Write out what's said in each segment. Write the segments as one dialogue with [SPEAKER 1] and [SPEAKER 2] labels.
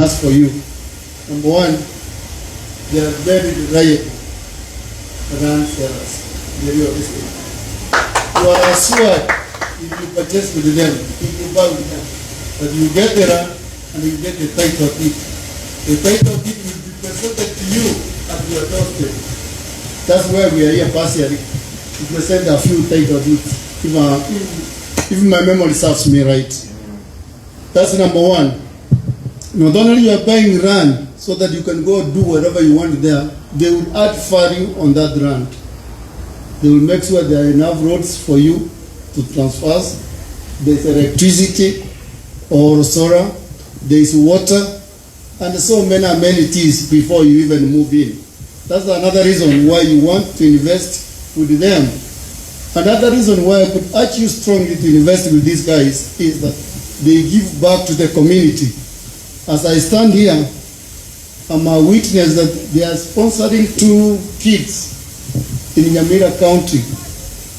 [SPEAKER 1] ask for you. Number one, they are very reliable around the real estate. You are assured if you purchase with them, if you buy with them, that you get the land and you get the title of it. The title of it will be presented to you at your doorstep. That's why we are here partially. To present a few title deeds. If my memory serves me right. That's number one. Not only you are buying land so that you can go do whatever you want there, they will add value on that land. They will make sure there are enough roads for you to transfer. There's electricity or solar, there's water, and so many amenities before you even move in. That's another reason why you want to invest with them. Another reason why I could urge you strongly to invest with these guys is that they give back to the community. As I stand here, I'm a witness that they are sponsoring 2 kids in Nyamira County.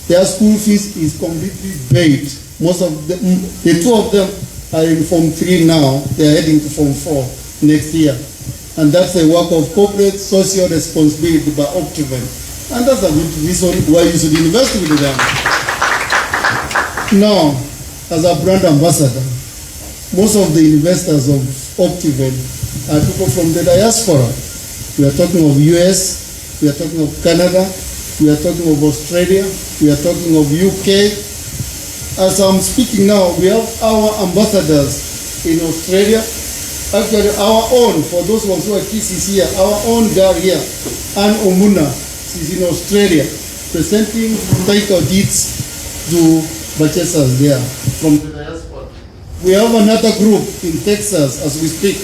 [SPEAKER 1] Their school fees is completely paid. Most of them, the 2 of them are in Form 3 now. They are heading to Form 4 next year. And that's a work of corporate social responsibility by Optiven. And that's a good reason why you should invest with them. Now, as a brand ambassador, most of the investors of Optiven are people from the diaspora. We are talking of US, we are talking of Canada, we are talking of Australia, we are talking of UK. As I'm speaking now, we have our ambassadors in Australia. Actually, our own, for those ones who are Kisii here, our own girl here, Anne Omuna, she's in Australia, presenting title deeds to purchasers there from the diaspora. We have another group in Texas as we speak.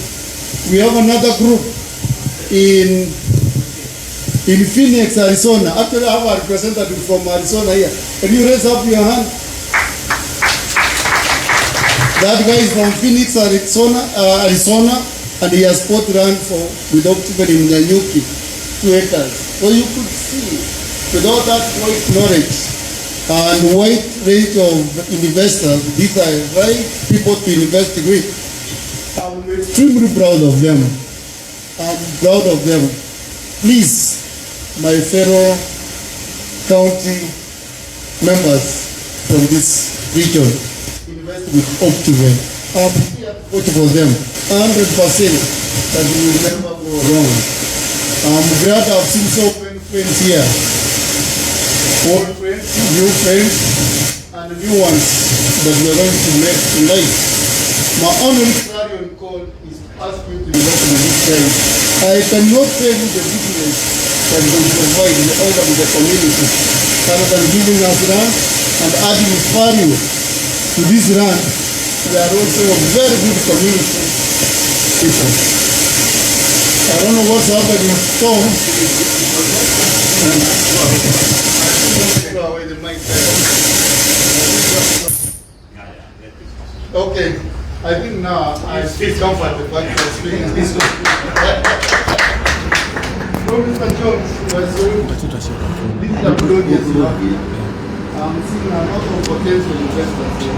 [SPEAKER 1] We have another group in Phoenix, Arizona. Actually, I have a representative from Arizona here. Can you raise up your hand? That guy is from Phoenix, Arizona, and he has bought land with Optiven in Nyanyuki, 2 acres. So you could see, with all that wide knowledge and wide range of investors, these are right people to invest with. I'm extremely proud of them. I'm proud of them. Please, my fellow county members from this region, invest with Optiven. I'm here to vote for them 100% that we will never go wrong. I'm glad I've seen so many friends here. Old friends, new friends, and new ones that we are going to make in life. My only clarion call is to ask you to invest in these guys. I cannot tell you the business that will provide the order to the community rather than giving us land and adding value to this land. They are also very good community people. I don't know what's happening. Okay, I think now I feel comfortable by explaining this. Mr. Jones, this is a good audience. I'm seeing a lot of potential investors here.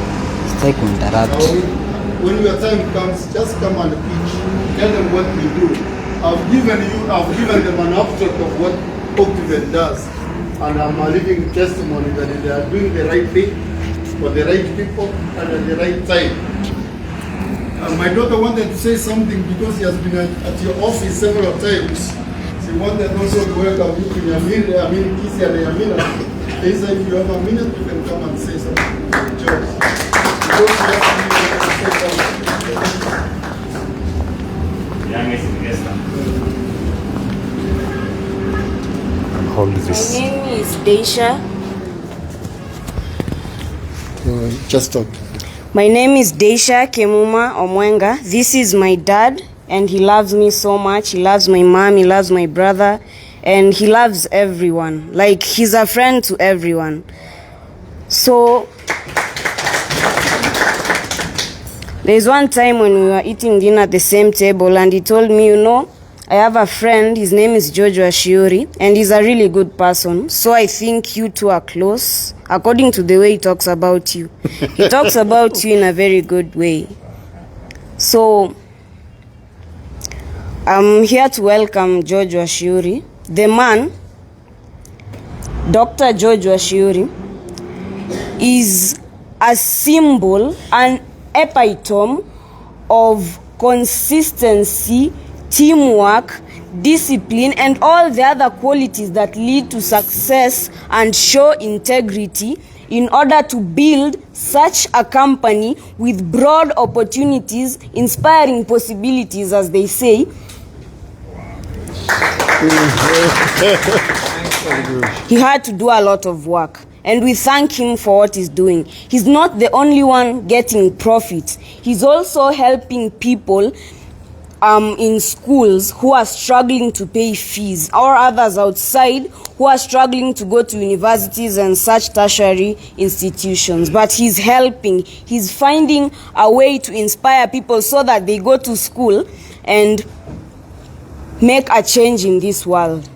[SPEAKER 1] When your time comes, just come and pitch. Tell them what we do. I've given them an abstract of what Optiven does, and I'm a living testimony that they are doing the right thing for the right people and at the right time. My daughter wanted to say something because she has been at your office several times. She wanted also to welcome you to Kisii and Nyamira. They said if you have a minute, you can come and say something to the church.
[SPEAKER 2] Hold this.
[SPEAKER 3] My name is Deisha.
[SPEAKER 1] Just talk.
[SPEAKER 3] My name is Deisha Kemuma Omwenga. This is my dad, and he loves me so much. He loves my mom, he loves my brother, and he loves everyone. Like, he's a friend to everyone. So there's one time when we were eating dinner at the same table, and he told me, you know, I have a friend, his name is Jojo Ashiuri, and he's a really good person. So I think you two are close, according to the way he talks about you. He talks about you in a very good way. So I'm here to welcome George Washiuri. The man, Dr. George Washiuri, is a symbol, an epitome of consistency, teamwork, discipline, and all the other qualities that lead to success and show integrity in order to build such a company with broad opportunities, inspiring possibilities, as they say. He had to do a lot of work, and we thank him for what he's doing. He's not the only one getting profits. He's also helping people in schools who are struggling to pay fees, or others outside who are struggling to go to universities and such tertiary institutions. But he's helping. He's finding a way to inspire people so that they go to school and make a change in this world.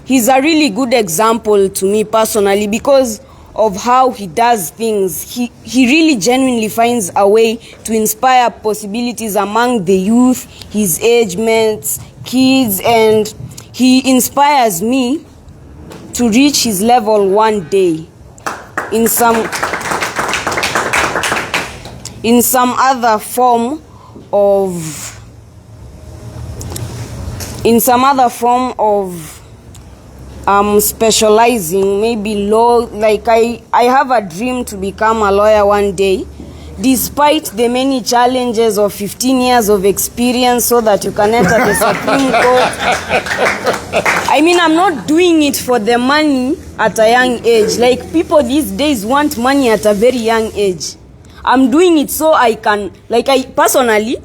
[SPEAKER 3] He's a really good example to me personally because of how he does things. He really genuinely finds a way to inspire possibilities among the youth, his age mates, kids, and he inspires me to reach his level one day in some other form of specializing, maybe law. Like I have a dream to become a lawyer one day, despite the many challenges of 15 years of experience so that you can enter the Supreme Court. I mean, I'm not doing it for the money at a young age. Like, people these days want money at a very young age. I'm doing it so I can, personally,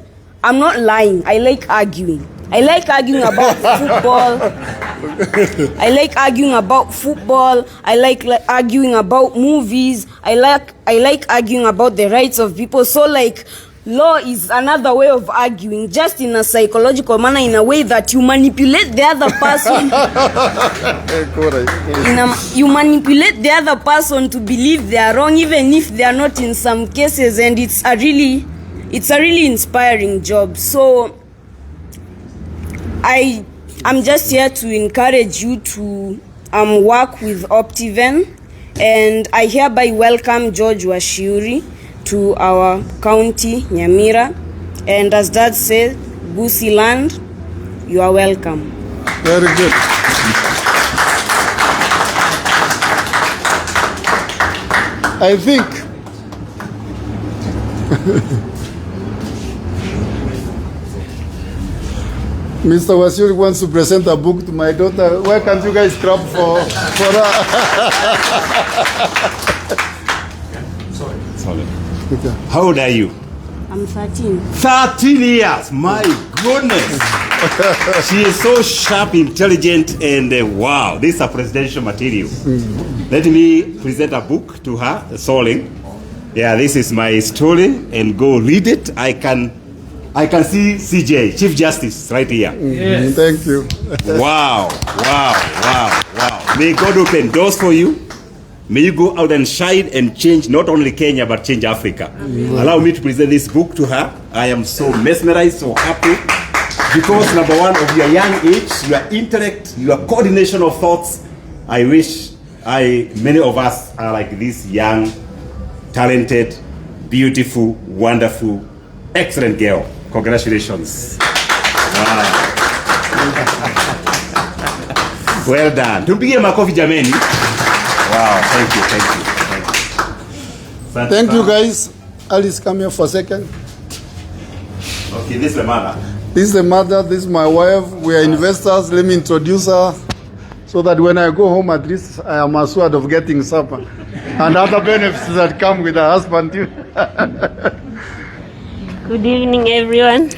[SPEAKER 3] I'm not lying. I like arguing. I like arguing about football. I like arguing about football. I like arguing about movies. I like arguing about the rights of people. So law is another way of arguing, just in a psychological manner, in a way that you manipulate the other person. You manipulate the other person to believe they are wrong, even if they are not in some cases, and it's a really inspiring job. So I'm just here to encourage you to work with Optiven, and I hereby welcome George Washiuri to our county, Nyamira. And as Dad said, Kisii land, you are welcome.
[SPEAKER 1] Very good. I think Mr. Washiuri wants to present a book to my daughter. Why can't you guys clap for her?
[SPEAKER 2] Sorry.
[SPEAKER 1] Okay.
[SPEAKER 2] How old are you?
[SPEAKER 3] I'm 13.
[SPEAKER 2] 13 years. My goodness. She is so sharp, intelligent, and wow, this is a presidential material. Let me present a book to her, Soling. Yeah, this is my story, and go read it. I can see CJ, Chief Justice, right here.
[SPEAKER 1] Yes. Thank you.
[SPEAKER 2] Wow. May God open doors for you. May you go out and shine and change not only Kenya, but change Africa. Allow me to present this book to her. I am so mesmerized, so happy. Because number one, of your young age, your intellect, your coordination of thoughts, I wish many of us are like this young, talented, beautiful, wonderful, excellent girl. Congratulations. Wow. Well done. Tumpigie makofi jameni. Wow, thank you.
[SPEAKER 1] Thank you guys. Alice, come here for a second.
[SPEAKER 2] Okay, this is the mother.
[SPEAKER 1] This is the mother, this is my wife. We are investors. Let me introduce her so that when I go home, at least I am assured of getting supper and other benefits that come with a husband too.
[SPEAKER 4] Good evening, everyone.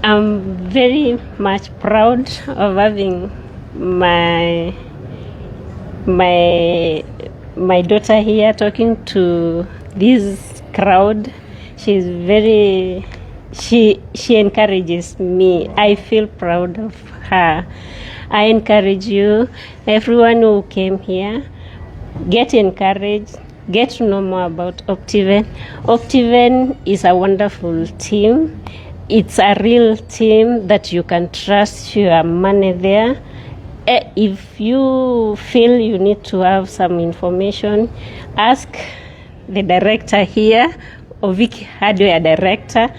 [SPEAKER 4] I'm very much proud of having my daughter here talking to this crowd. She encourages me. I feel proud of her. I encourage you, everyone who came here, get encouraged, get to know more about Optiven. Optiven is a wonderful team. It's a real team that you can trust your money there. If you feel you need to have some information, ask the director here, or Vicky Hardware director.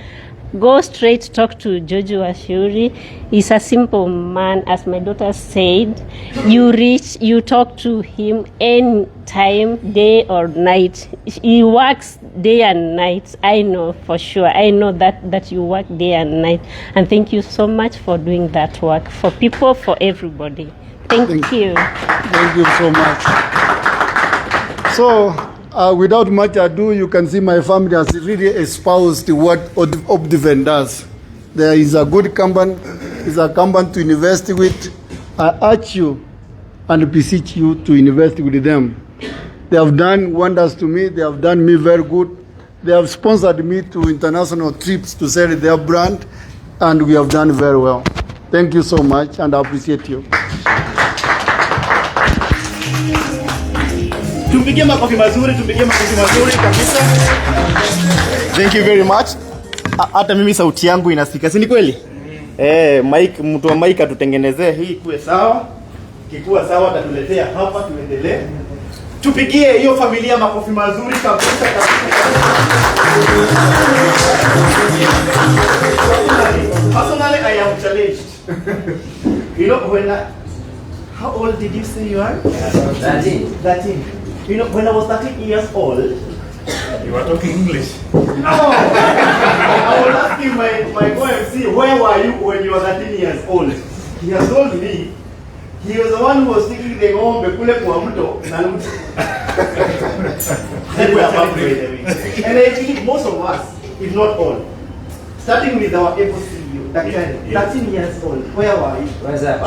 [SPEAKER 4] Go straight, talk to Jojo Ashuri. He's a simple man, as my daughter said. You talk to him anytime, day or night. He works day and night. I know for sure. I know that you work day and night. And thank you so much for doing that work for people, for everybody. Thank you.
[SPEAKER 1] Thank you so much. So, without much ado, you can see my family has really espoused what Optiven does. There is a good company, is a company to invest with. I urge you and beseech you to invest with them. They have done wonders to me. They have done me very good. They have sponsored me to international trips to sell their brand, and we have done very well. Thank you so much, and I appreciate you.
[SPEAKER 5] Tumpigie makofi mazuri kabisa. Thank you very much. Hata mimi sauti yangu inasikika, si ni kweli? Mike, mtu wa Mike atutengenezee hii kuwe sawa. Kikuwa sawa atatuletea hapa tuendelee. Tupigie hiyo familia makofi mazuri kabisa. Personally, I am challenged. You know, how old did you say you are? 13. You know, when I was 13 years old,
[SPEAKER 2] You are talking English.
[SPEAKER 5] no, I was asking my co-MC, where were you when you were 13 years old? He has told me he was the one who was taking the ng'ombe kule kwa mto na and I believe most of us, if not all, starting with our able CEO, 13 years old, where were you?
[SPEAKER 6] Where's that?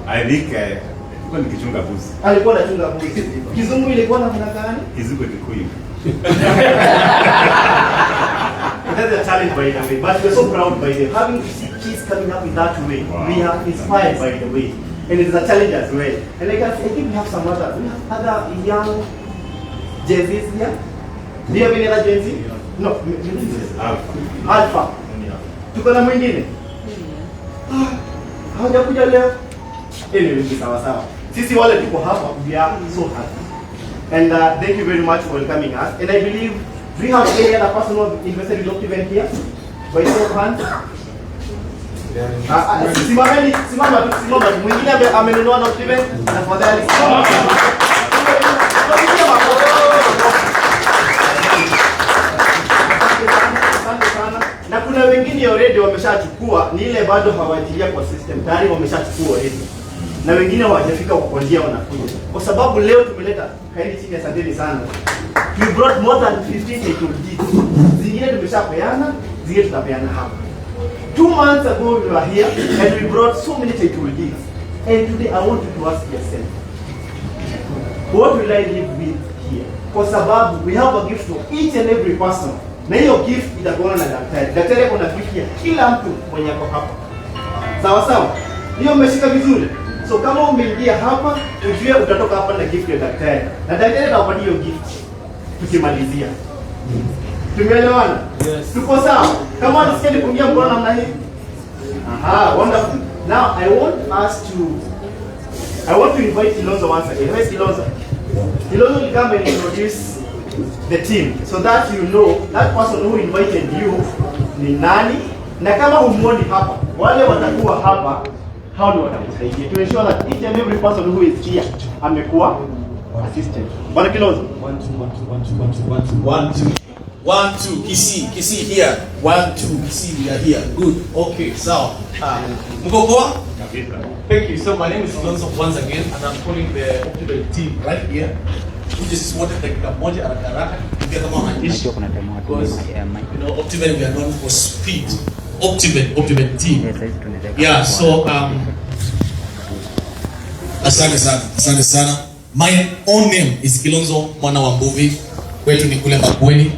[SPEAKER 2] I think nikichunga buzi.
[SPEAKER 5] Alikuwa anachunga buzi. Kizungu ilikuwa namna gani?
[SPEAKER 2] Kizungu Kikuyu.
[SPEAKER 5] That's a challenge by the way, but we're so proud by them. Having kids coming up in that way, wow. We are inspired by the way. And it's a challenge as well. And I think we have some other young Gen Zs here. Do you have any other Gen Z? No, Alpha. Tuko na mwingine? Hawajakuja leo? Anyway, ni sawa. Sisi wale tuko hapa, we are so happy. And thank you very much for welcoming us. And I believe, do you have any other person who have invested in Optiven here? By show of hands? Simama. Mwingine amenunua na Optiven? Tafadhali. Asante sana. Na kuna wengine already wameshachukua, ni ile bado hawaitilia kwa system. Tayari wameshachukua already. Na wengine hawajafika kwa njia wanakuja. Kwa sababu leo tumeleta kaini chini, asanteni sana. We brought more than 15 title deeds. Zingine tumeshapeana, zingine tutapeana hapa. 2 months ago we were here and we brought so many title deeds. And today I want you to ask yourself, what will I live with here? Kwa sababu we have a gift for each and every person. Na hiyo gift itakuwa na daktari. Daktari kuna gift ya kila mtu mwenye ako hapa. Sawa? Hiyo umeshika vizuri? So kama umeingia hapa, ujue utatoka hapa na gift ya daktari. Na daktari atakupatia hiyo gift tukimalizia. Tumeelewana? Yes. Tuko sawa? Kama unasikia nipungia mkono namna hii? Aha, wonderful. Now I want to invite Kilonzo once again. Where's Kilonzo? Kilonzo will come and introduce the team so that you know that person who invited you ni nani, na kama umuoni hapa, wale watakuwa hapa, hao ndio watakusaidia to ensure that each and every person who is here amekuwa assistant. Bwana Kilonzo.
[SPEAKER 6] 1 2 1 2 Kisii here. 1 2 Kisii, we are here. Good. Okay, so Mgogoa. Thank you. So my name is Kilonzo once again, and I'm calling the Optiven team right here. We just wanted dakika moja haraka kuja kama maandishi because you know Optiven, we are known for speed. Optiven team. Yeah, so asante sana. My own name is Kilonzo mwana wa Mbuvi. Kwetu ni kule Makueni.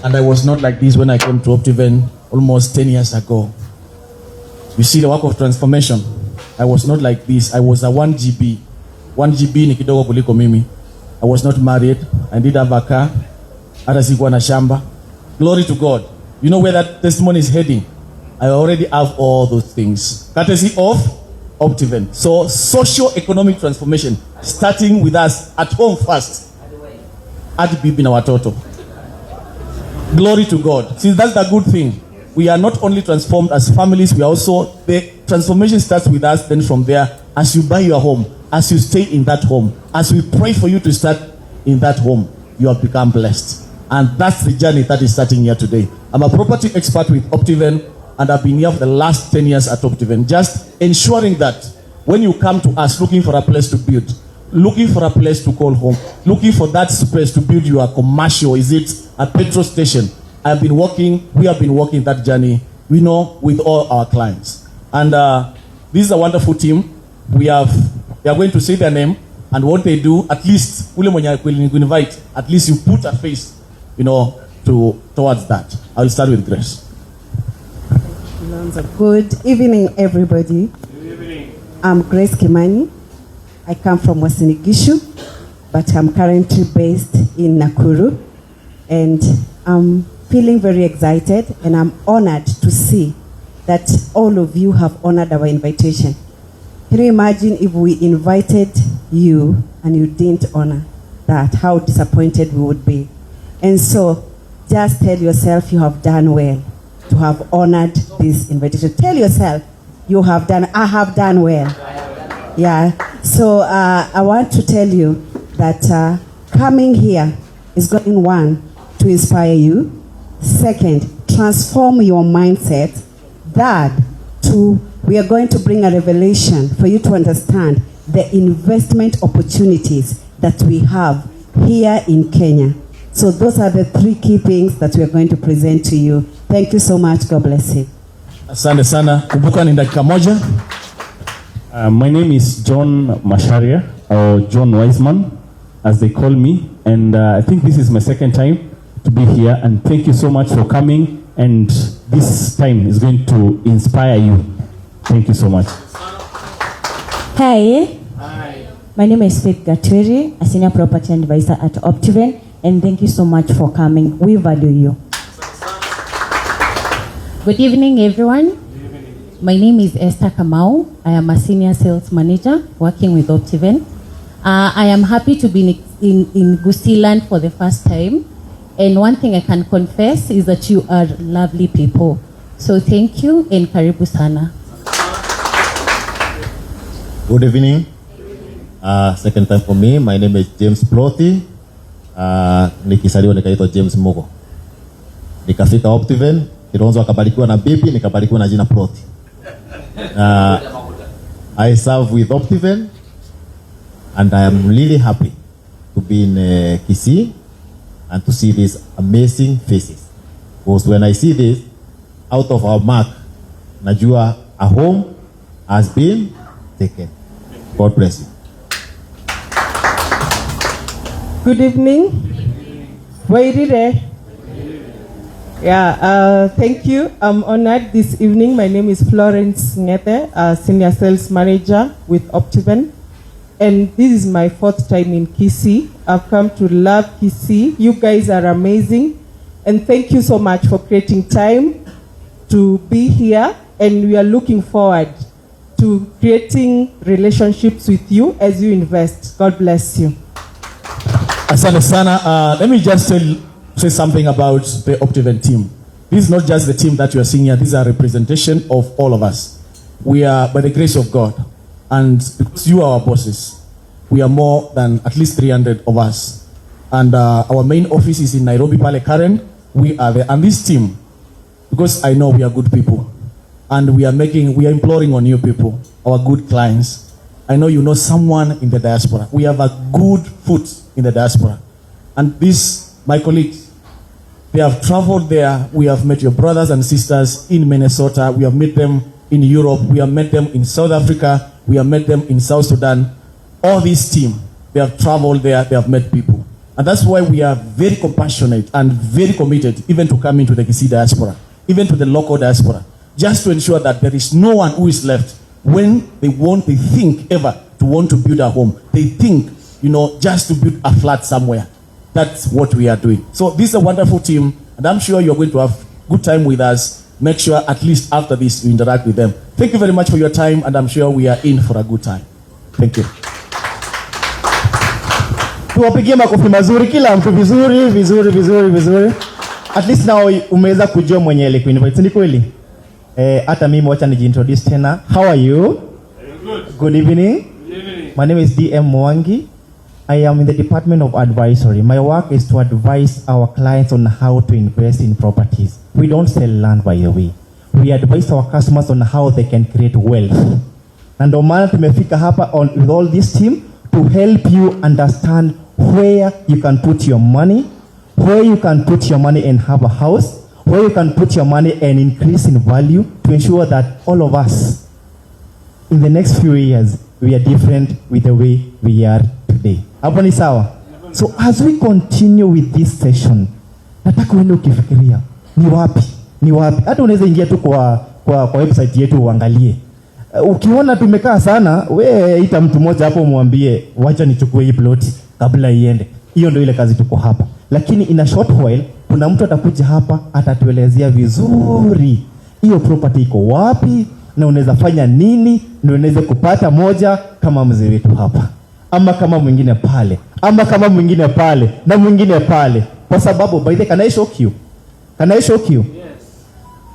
[SPEAKER 6] And I was not like this when I came to Optiven almost 10 years ago. You see the work of transformation. I was not like this. I was a 1 GB. 1 GB ni kidogo kuliko mimi. I was not married. I did have a car. Hata sikuwa na shamba. Glory to God. You know where that testimony is heading? I already have all those things. Courtesy of Optiven. So socio-economic transformation starting with us at home first. At bibi na watoto. Glory to God. See, that's the good thing. We are not only transformed as families, we are also, the transformation starts with us, then from there, as you buy your home, as you stay in that home, as we pray for you to start in that home, you have become blessed. And that's the journey that is starting here today. I'm a property expert with Optiven, and I've been here for the last 10 years at Optiven, just ensuring that when you come to us looking for a place to build, looking for a place to call home, looking for that space to build your commercial, is it a petrol station? we have been working that journey, we know, with all our clients. And this is a wonderful team. They are going to say their name and what they do. At least, invite, at least you put a face, towards that. I'll start with Grace.
[SPEAKER 7] Good evening, everybody.
[SPEAKER 6] Good evening.
[SPEAKER 7] I'm Grace Kimani. I come from Wasinigishu, but I'm currently based in Nakuru. And I'm feeling very excited, and I'm honored to see that all of you have honored our invitation. Can you imagine if we invited you and you didn't honor that, how disappointed we would be? And so just tell yourself you have done well to have honored this invitation. Tell yourself I have done well. Yeah. So I want to tell you that coming here is going, one, to inspire you. Second, transform your mindset. Third, we are going to bring a revelation for you to understand the investment opportunities that we have here in Kenya. So those are the three key things that we are going to present to you. Thank you so much. God bless you.
[SPEAKER 6] Asante sana. Kumbuka ni dakika moja.
[SPEAKER 8] My name is John Masharia, or John Wiseman, as they call me. And I think this is my second time to be here. And thank you so much for coming. And this time is going to inspire you. Thank you so much.
[SPEAKER 9] Hi. Hi. My name is Faith Gatwiri, a senior property advisor at Optiven. And thank you so much for coming. We value you. Good evening, everyone. Good evening. My name is Esther Kamau. I am a senior sales manager working with Optiven. I am happy to be in Gusii land for the first time. And one thing I can confess is that you are lovely people. So thank you and karibu sana.
[SPEAKER 10] Good evening. Second time for me. My name is James Plothy. Nikisaliwa nikaitwa James Mogo. Nikafika Optiven, Kironzo akabarikiwa na bibi, nikabarikiwa na jina Plothy. I serve with Optiven, and I am really happy to be in Kisii and to see these amazing faces. Because when I see this, out of our mark, najua a home has been taken. God bless you.
[SPEAKER 11] Good evening. Wairire. Yeah, thank you. I'm honored this evening. My name is Florence Ngete, Senior Sales Manager with Optiven. And this is my 4th time in Kisii. I've come to love Kisii. You guys are amazing. And thank you so much for creating time to be here. And we are looking forward to creating relationships with you as you invest. God bless you.
[SPEAKER 6] Asante sana. Let me just say something about the Optiven team. This is not just the team that you are seeing here. This is a representation of all of us. We are, by the grace of God, and because you are our bosses, we are more than at least 300 of us. And our main office is in Nairobi, Pale Karen. We are there. And this team, because I know we are good people, and we are imploring on you people, our good clients. I know you know someone in the diaspora. We have a good foot in the diaspora. And this, my colleagues, they have traveled there. We have met your brothers and sisters in Minnesota. We have met them in Europe. We have met them in South Africa. We have met them in South Sudan. All this team, they have traveled there. They have met people. And that's why we are very compassionate and very committed even to come into the Kisii diaspora, even to the local diaspora, just to ensure that there is no one who is left when they think ever to want to build a home. They think just to build a flat somewhere. That's what we are doing. So this is a wonderful team, and I'm sure you're going to have good time with us. Make sure at least after this you interact with them. Thank you very much for your time, and I'm sure we are in for a good time. Thank you.
[SPEAKER 12] Tuwapigie makofi mazuri kila mtu, vizuri. At least now umeweza kujua mwenye ile kuinvite, ni kweli? Hata mimi wacha nijiintroduce tena. How are you?
[SPEAKER 13] Very good.
[SPEAKER 12] Good evening. My name is DM Mwangi. I am in the Department of Advisory. My work is to advise our clients on how to invest in properties. We don't sell land, by the way. We advise our customers on how they can create wealth. Na ndio maana tumefika hapa with all this team to help you understand where you can put your money, where you can put your money and have a house, where you can put your money and increase in value to ensure that all of us in the next few years we are different with the way we are today. Hapo ni sawa? So as we continue with this session, nataka uende ukifikiria ni wapi. Hata unaweza ingia tu kwa website yetu uangalie. Ukiona tumekaa sana, we ita mtu mmoja hapo mwambie wacha nichukue hii plot kabla iende. Hiyo ndio ile kazi tuko hapa. Lakini in a short while kuna mtu atakuja hapa atatuelezea vizuri hiyo property iko wapi na unaweza fanya nini ndio unaweza kupata moja kama mzee wetu hapa, ama kama mwingine pale, ama kama mwingine pale na mwingine pale. Kwa sababu by the way, can I shock you? Yes.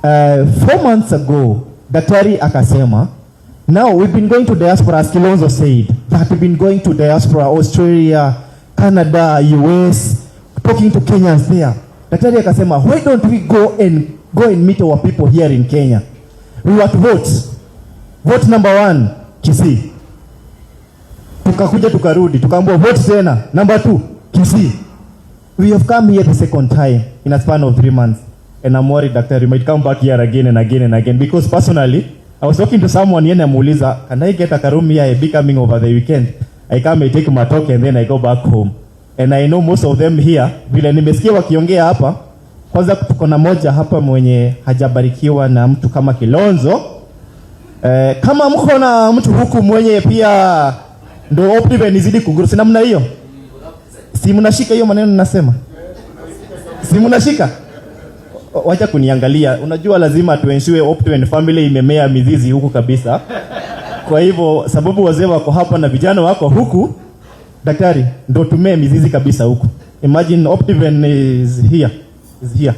[SPEAKER 12] 4 months ago daktari akasema, now we've been going to diaspora, as Kilonzo said, that we've been going to diaspora, Australia, Canada, US, talking to Kenyans there. Daktari akasema, why don't we go and meet our people here in Kenya? We were to vote number 1 Kisii. Tukakuja tukarudi tukaambiwa vote tena number 2 Kisii. We have come here the second time in a span of 3 months, and I'm worried Doctor, you might come back here again and again and again, because personally I was talking to someone here namuuliza, can I get a room here becoming over the weekend? I come, I take my talk and then I go back home. And I know most of them here, vile nimesikia wakiongea hapa, kwanza tuko na moja hapa mwenye hajabarikiwa na mtu kama Kilonzo. Kama mko na mtu huku mwenye pia ndo Optiven izidi kugurusi namna hiyo. Si mnashika hiyo maneno ninasema? Si mnashika? Wacha kuniangalia. Unajua lazima tuensure Optiven family imemea mizizi huku kabisa. Kwa hivyo sababu wazee wako hapa na vijana wako huku, daktari ndo tumee mizizi kabisa huku. Imagine Optiven is here.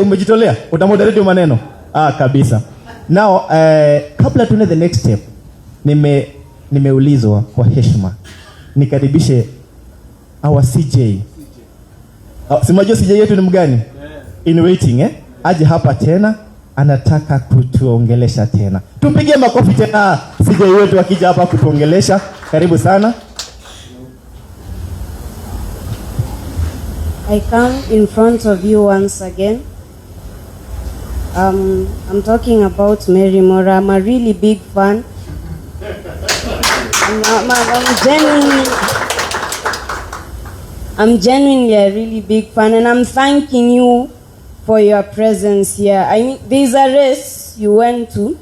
[SPEAKER 12] Umejitolea? Utamoderate maneno? Kabisa. Now, kabla tuende the next step, nimeulizwa kwa heshima nikaribishe our CJ. Simajua CJ yetu ni mgani? In waiting, aje hapa tena, anataka kutuongelesha tena. Tupige makofi tena CJ wetu akija hapa kutuongelesha. Karibu sana.
[SPEAKER 3] I come in front of you once again. I'm talking about Mary Mora. I'm a really big fan. I'm genuinely a really big fan, and I'm thanking you for your presence here. I mean, there's a race you went to.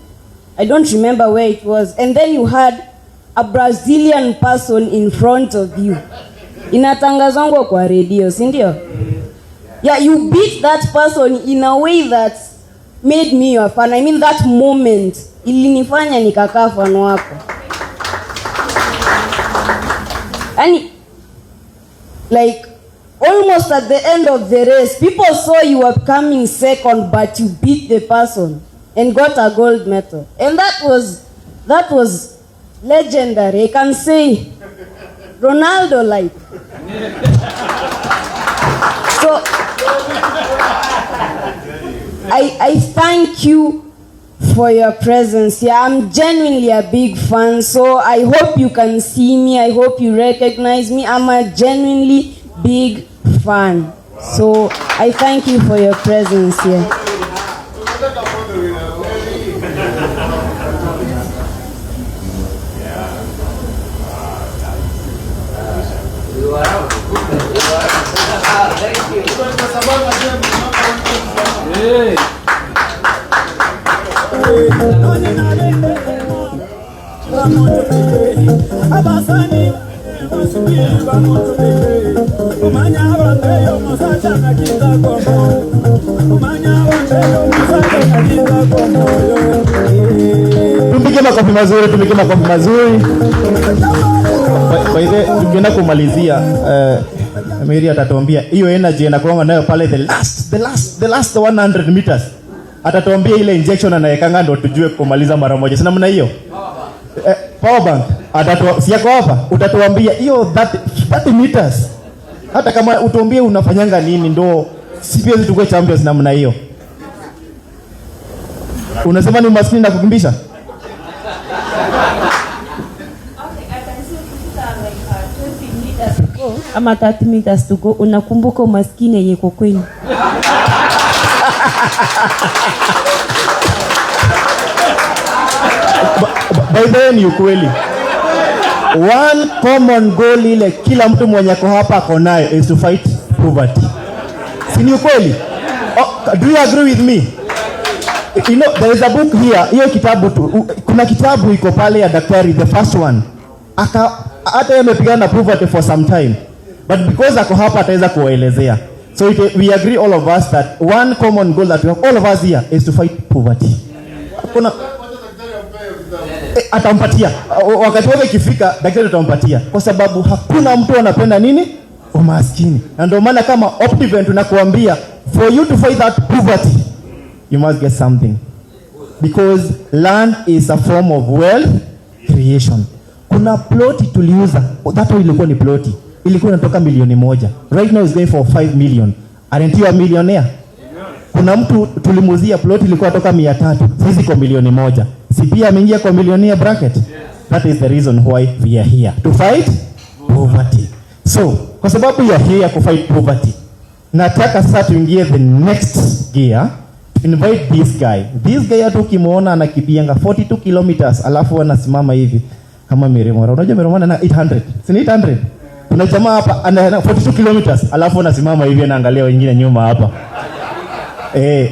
[SPEAKER 3] I don't remember where it was. And then you had a Brazilian person in front of you. Inatangazwa kwa radio, si ndio? Yeah, you beat that person in a way that made me your fan. I mean, that moment ilinifanya nikakaa fan wako. And like almost at the end of the race, people saw you were coming second, but you beat the person and got a gold medal. And that was legendary. I can say Ronaldo like. So I thank you for your presence here. I'm genuinely a big fan, so I hope you can see me. I hope you recognize me. I'm a genuinely big fan. So I thank you for your presence here.
[SPEAKER 12] Tumpige makofi mazuri, tumpige makofi mazuri. By the tukienda kumalizia Mary atatuambia hiyo energy anakuanga nayo pale the last 100 meters. Atatuambia ile injection anayekanga ndo tujue kumaliza mara moja. Sina mna hiyo? Power bank si yako hapa, utatuambia hiyo 30 meters. Hata kama utuambie unafanyanga nini ndo CPS tukue champions namna hiyo. Unasema ni umaskini na kukimbisha?
[SPEAKER 13] Ama 30 meters to go. Unakumbuka umaskini yenye kwa kweli.
[SPEAKER 12] By the way ni ukweli. One common goal ile kila mtu mwenye ako hapa ako nayo is to fight poverty. Si ni ukweli? Do you agree with me? You know, there is a book here. Hiyo kitabu tu. Kuna kitabu iko pale ya daktari, the first one. Hata yeye amepigana na poverty for some time. But because ako hapa ataweza kuelezea. So we agree all of us that one common goal that we have all of us here is to fight poverty. Kuna atampatia wakati wake ikifika, daktari atampatia kwa sababu hakuna mtu anapenda nini? Umaskini. Na ndio maana kama Optiven tunakuambia for you to fight that poverty you must get something, because land is a form of wealth creation. Kuna ploti tuliuza, that one ilikuwa ni ploti, ilikuwa inatoka $1,000,000. Right now is going for 5 million. Aren't you a millionaire? Kuna mtu tulimuzia ploti ilikuwa toka 300, sasa iko $1,000,000. Si pia ameingia kwa millionaire bracket? That is the reason why we are here, to fight poverty. So, kwa sababu you are here to fight poverty, nataka sasa tuingie the next gear. Invite this guy. This guy hata ukimuona anakibianga 42 kilometers alafu anasimama hivi kama Miremora. Unajua Miremora na 800. Si 800. Kuna jamaa hapa ana 42 kilometers alafu anasimama hivi anaangalia wengine nyuma hapa.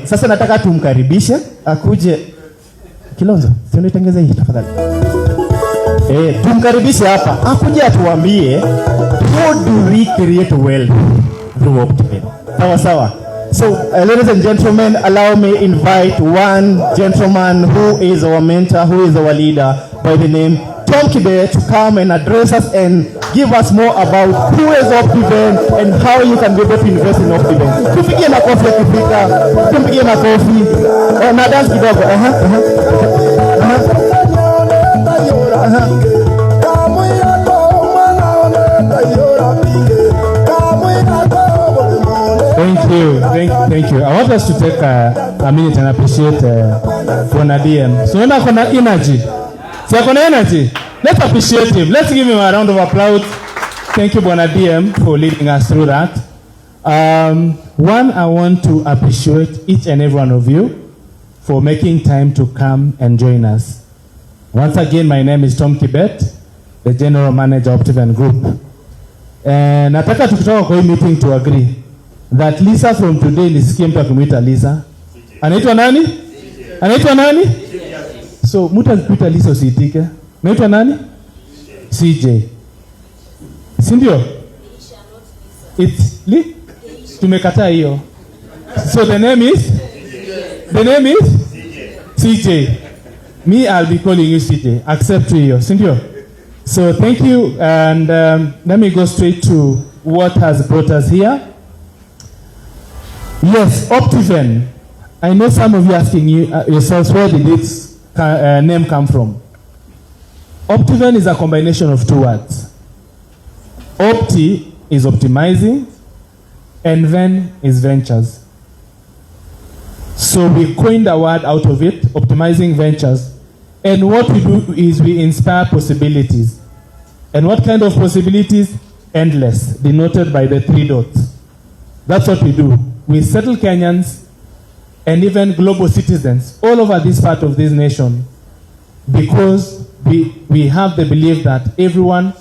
[SPEAKER 12] Sasa nataka tumkaribishe akuje Kilonzo. Si unitengeze hii tafadhali. Tumkaribishe hapa akuje atuambie how do we create wealth through Optiven. Sawa sawa. So, ladies and gentlemen, allow me invite one gentleman who is our mentor, who is our leader, by the name Tom Kibet, to come and address us and give us more about who is Optiven and how you can be able to invest in Optiven. Tupigie makofi yakifika, tupigie makofi. Na dance kidogo.
[SPEAKER 8] Thank you. I want us to take a minute and appreciate Bwana DM. So when I have energy, let's appreciate him. Let's give him a round of applause. Thank you, Bwana DM, for leading us through that. One, I want to appreciate each and every one of you for making time to come and join us. Once again, my name is Tom Kibet, the General Manager of Optiven Group. And nataka tukitoka kwa hii meeting to agree that Lisa from today nisikie mtu akimwita Lisa. Anaitwa nani? Anaitwa nani? So mtu akipita Lisa usiitike. Anaitwa nani? CJ. Si ndio? It's tumekataa hiyo. So the name is CJ. Me, I'll be calling you CJ. Accept hiyo. Si ndio? So thank you, and let me go straight to what has brought us here. Yes, Optiven. I know some of you asking yourselves, where did its name come from? Optiven is a combination of two words. Opti is optimizing, and Ven is ventures. So we coined a word out of it, optimizing ventures. And what we do is we inspire possibilities. And what kind of possibilities? Endless, denoted by the 3 dots. That's what we do. We settle Kenyans and even global citizens all over this part of this nation, because we have the belief that everyone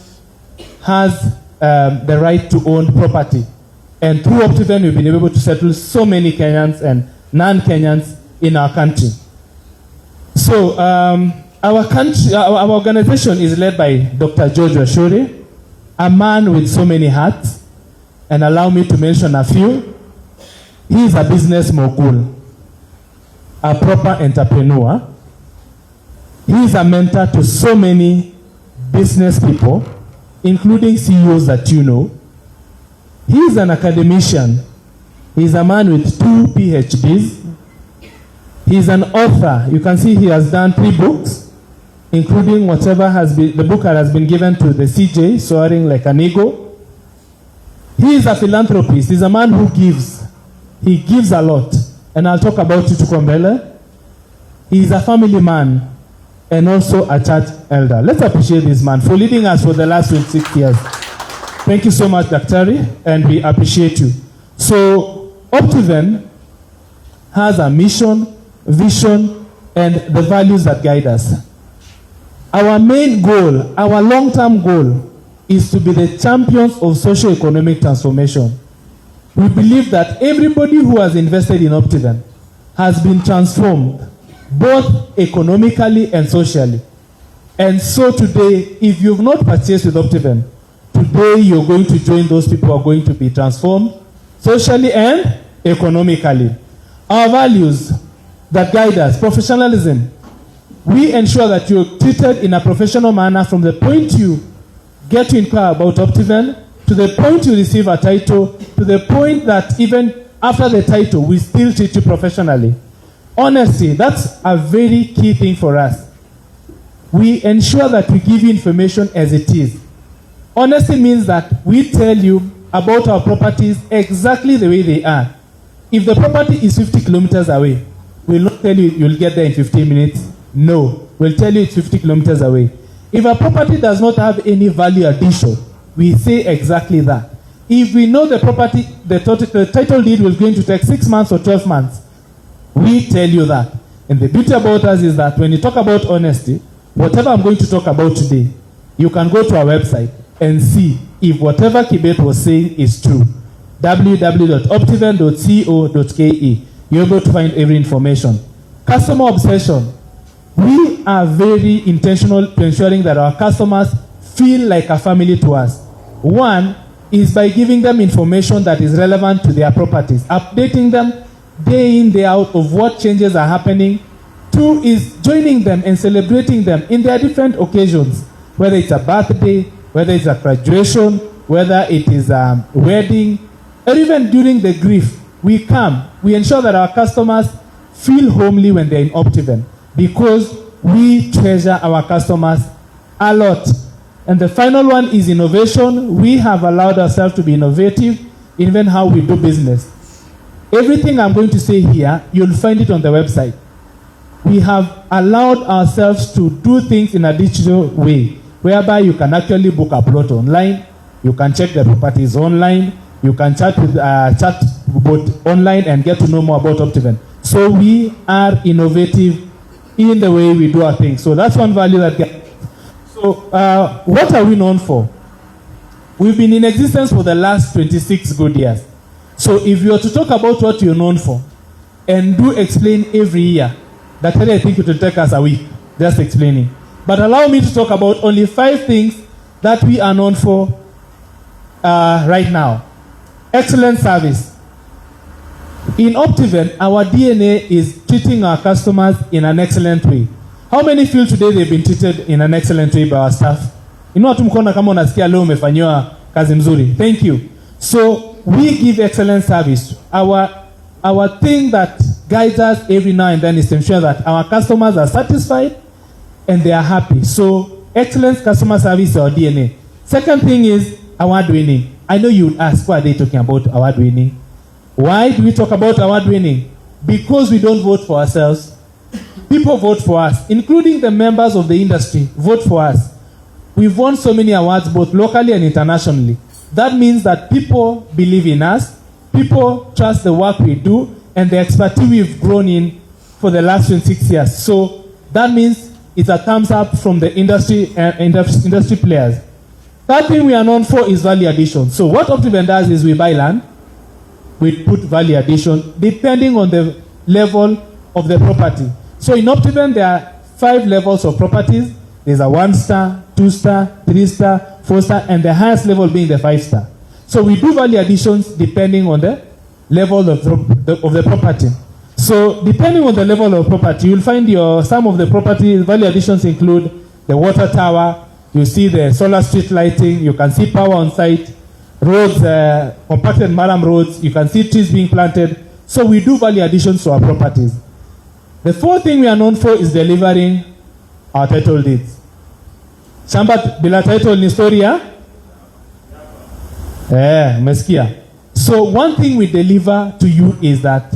[SPEAKER 8] has the right to own property. And through Optiven, we've been able to settle so many Kenyans and non-Kenyans in our country. So Our country, our organization is led by Dr. George Washuri, a man with so many hats, and allow me to mention a few. He is a business mogul, a proper entrepreneur. He is a mentor to so many business people, including CEOs that you know. He is an academician. He is a man with 2 PhDs. He is an author. You can see he has done 3 books, including whatever has been, the book that has been given to the CJ, Soaring Like an Eagle. He is a philanthropist. He's a man who gives. He gives a lot. And I'll talk about it to Kombele. He is a family man and also a church elder. Let's appreciate this man for leading us for the last 26 years. Thank you so much, Daktari, and we appreciate you. So, Optiven has a mission, vision, and the values that guide us. Our main goal, our long-term goal, is to be the champions of socio-economic transformation. We believe that everybody who has invested in Optiven has been transformed, both economically and socially. And so today, if you've not purchased with Optiven, today you're going to join those people who are going to be transformed socially and economically. Our values that guide us, professionalism. We ensure that you're treated in a professional manner from the point you get to inquire about Optiven, to the point you receive a title, to the point that even after the title, we still treat you professionally. Honesty, that's a very key thing for us. We ensure that we give you information as it is. Honesty means that we tell you about our properties exactly the way they are. If the property is 50 kilometers away, we'll not tell you you'll get there in 15 minutes. No, we'll tell you it's 50 kilometers away. If a property does not have any value addition, we say exactly that. If we know the property, the title deed was going to take 6 months or 12 months, we tell you that. And the beauty about us is that when you talk about honesty, whatever I'm going to talk about today, you can go to our website and see if whatever Kibet was saying is true. www.optiven.co.ke. You're able to find every information. Customer obsession. We are very intentional to ensuring that our customers feel like a family to us. One is by giving them information that is relevant to their properties, updating them day in, day out of what changes are happening. 2 is joining them and celebrating them in their different occasions, whether it's a birthday, whether it's a graduation, whether it is a wedding, or even during the grief. We come, we ensure that our customers feel homely when they're in Optiven, because we treasure our customers a lot. And the final one is innovation. We have allowed ourselves to be innovative in even how we do business. Everything I'm going to say here, you'll find it on the website. We have allowed ourselves to do things in a digital way, whereby you can actually book a plot online, you can check the properties online, you can chat with chatbot online and get to know more about Optiven. So we are innovative in the way we do our things. So that's one value that gets. So what are we known for? We've been in existence for the last 26 good years. So if you are to talk about what you're known for and do explain every year, that I think it will take us a week just explaining. But allow me to talk about only 5 things that we are known for right now. Excellent service. In Optiven, our DNA is treating our customers in an excellent way. How many feel today they've been treated in an excellent way by our staff? Inua tu mkono kama unasikia leo umefanyiwa kazi mzuri. Thank you. So we give excellent service. Our thing that guides us every now and then is to ensure that our customers are satisfied and they are happy. So excellent customer service is our DNA. Second thing is award winning. I know you would ask, why are they talking about award winning? Why do we talk about award winning? Because we don't vote for ourselves. People vote for us, including the members of the industry vote for us. We've won so many awards both locally and internationally. That means that people believe in us, people trust the work we do, and the expertise we've grown in for the last 26 years. So that means it's a thumbs up from the industry players. Third thing we are known for is value addition. So what Optiven does is we buy land, we put value addition depending on the level of the property. So in Optiven, there are 5 levels of properties. There's a 1-star, 2-star, 3-star, 4-star, and the highest level being the 5-star. So we do value additions depending on the level of the property. So depending on the level of property, you'll find some of the property value additions include the water tower, you see the solar street lighting, you can see power on site, roads, compacted maram roads, you can see trees being planted. So we do value additions to our properties. The 4th thing we are known for is delivering our title deeds. Shamba bila title ni historia? Umesikia. So one thing we deliver to you is that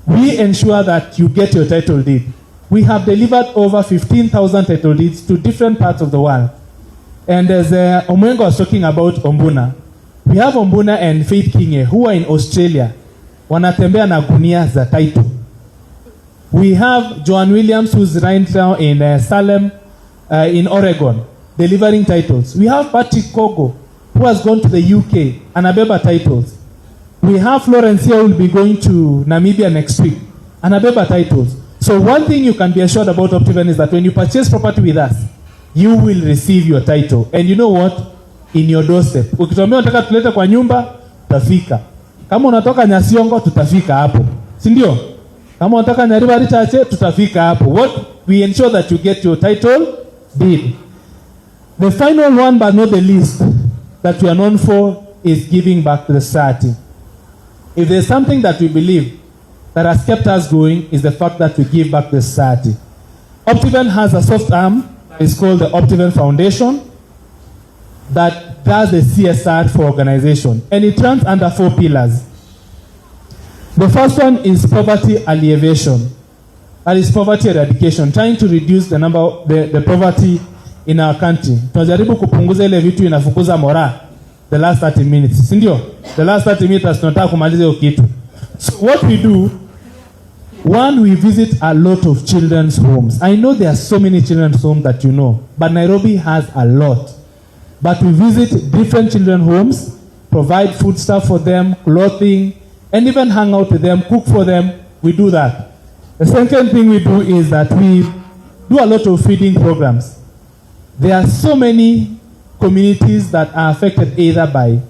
[SPEAKER 8] we ensure that you get your title deed. We have delivered over 15,000 title deeds to different parts of the world. And as Omwengo was talking about Ombuna, we have Ombuna and Faith Kinge who are in Australia. Wanatembea na gunia za title. We have Joan Williams who's right now in Salem, in Oregon, delivering titles. We have Patrick Kogo who has gone to the UK, anabeba titles. We have Florence here who will be going to Namibia next week, anabeba titles. So one thing you can be assured about Optiven is that when you purchase property with us, you will receive your title. And you know what? In your doorstep. Ukituambia unataka tulete kwa nyumba, tutafika. Kama unatoka Nyasiongo, tutafika hapo. Si ndio? Kama unataka Nyaribari Chache, tutafika hapo. What? We ensure that you get your title deed. The final one but not the least that we are known for is giving back to the society. If there's something that we believe that has kept us going is the fact that we give back to society. Optiven has a soft arm. It's called the Optiven Foundation that does the CSR for organization. And it runs under 4 pillars. The first one is poverty alleviation. That is poverty eradication, trying to reduce the number of the poverty in our country. Tunajaribu kupunguza ile vitu inafukuza mora the last 30 minutes. Si ndio? The last 30 minutes tunataka kumaliza hiyo kitu. So what we do, one, we visit a lot of children's homes. I know there are so many children's homes that you know, but Nairobi has a lot. But we visit different children's homes, provide food stuff for them, clothing, and even hang out with them, cook for them. We do that. The second thing we do is that we do a lot of feeding programs. There are so many communities that are affected either by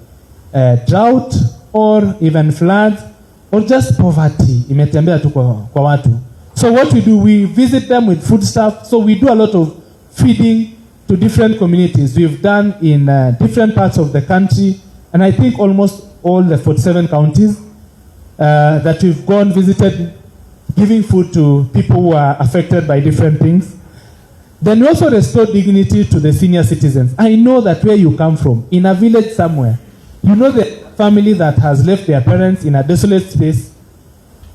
[SPEAKER 8] drought or even floods or just poverty. Imetembea tu kwa watu. So what we do, we visit them with food stuff. So we do a lot of feeding to different communities. We've done in different parts of the country, and I think almost all the 47 counties that we've gone visited, giving food to people who are affected by different things. Then we also restore dignity to the senior citizens. I know that where you come from, in a village somewhere, you know the family that has left their parents in a desolate space,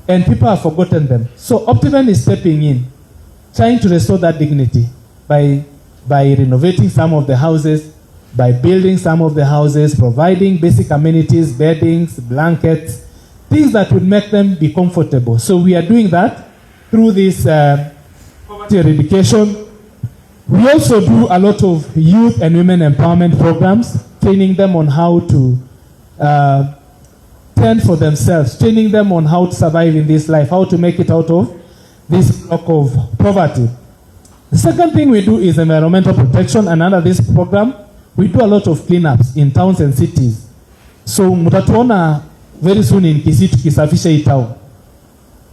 [SPEAKER 8] and people have forgotten them. So Optiven is stepping in, trying to restore that dignity by renovating some of the houses, by building some of the houses, providing basic amenities, beddings, blankets, things that would make them be comfortable. So we are doing that through this poverty eradication. We also do a lot of youth and women empowerment programs, training them on how to fend for themselves, training them on how to survive in this life, how to make it out of this block of poverty. The second thing we do is environmental protection, and under this program, we do a lot of cleanups in towns and cities. So mutatuona very soon in Kisii tukisafisha hii town.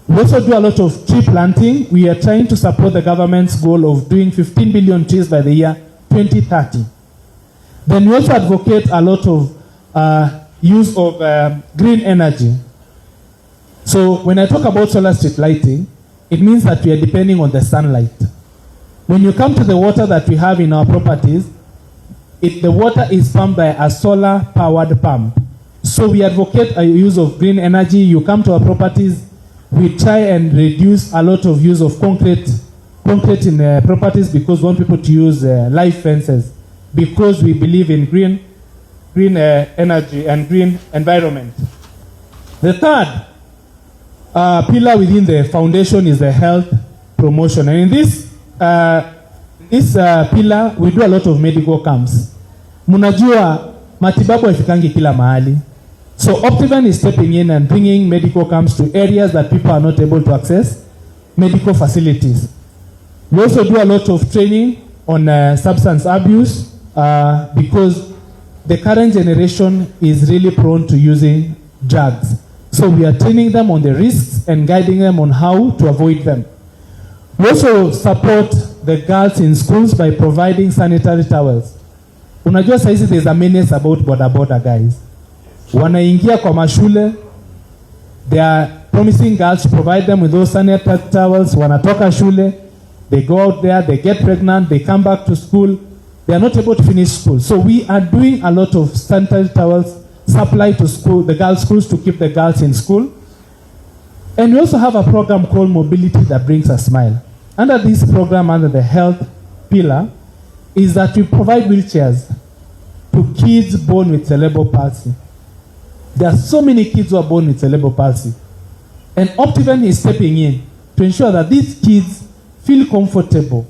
[SPEAKER 8] We also do a lot of tree planting. We are trying to support the government's goal of doing 15 billion trees by the year 2030. Then we also advocate a lot of use of green energy. So when I talk about solar street lighting, it means that we are depending on the sunlight. When you come to the water that we have in our properties, the water is pumped by a solar-powered pump. So we advocate a use of green energy. You come to our properties, we try and reduce a lot of use of concrete in properties because we want people to use live fences because we believe in green energy and green environment. The third pillar within the foundation is the health promotion. And in this pillar, we do a lot of medical camps. Munajua matibabu haifikangi kila mahali. So Optiven is stepping in and bringing medical camps to areas that people are not able to access medical facilities. We also do a lot of training on substance abuse because the current generation is really prone to using drugs. So we are training them on the risks and guiding them on how to avoid them. We also support the girls in schools by providing sanitary towels. Unajua saizi there's a menace about boda guys. Wanaingia kwa mashule, they are promising girls to provide them with those sanitary towels. Wanatoka shule, they go out there, they get pregnant, they come back to school, they are not able to finish school. So we are doing a lot of sanitary towels supply to school, the girls' schools, to keep the girls in school. And we also have a program called Mobility That Brings a Smile. Under this program, under the health pillar, is that we provide wheelchairs to kids born with cerebral palsy. There are so many kids who are born with cerebral palsy. And Optiven is stepping in to ensure that these kids feel comfortable.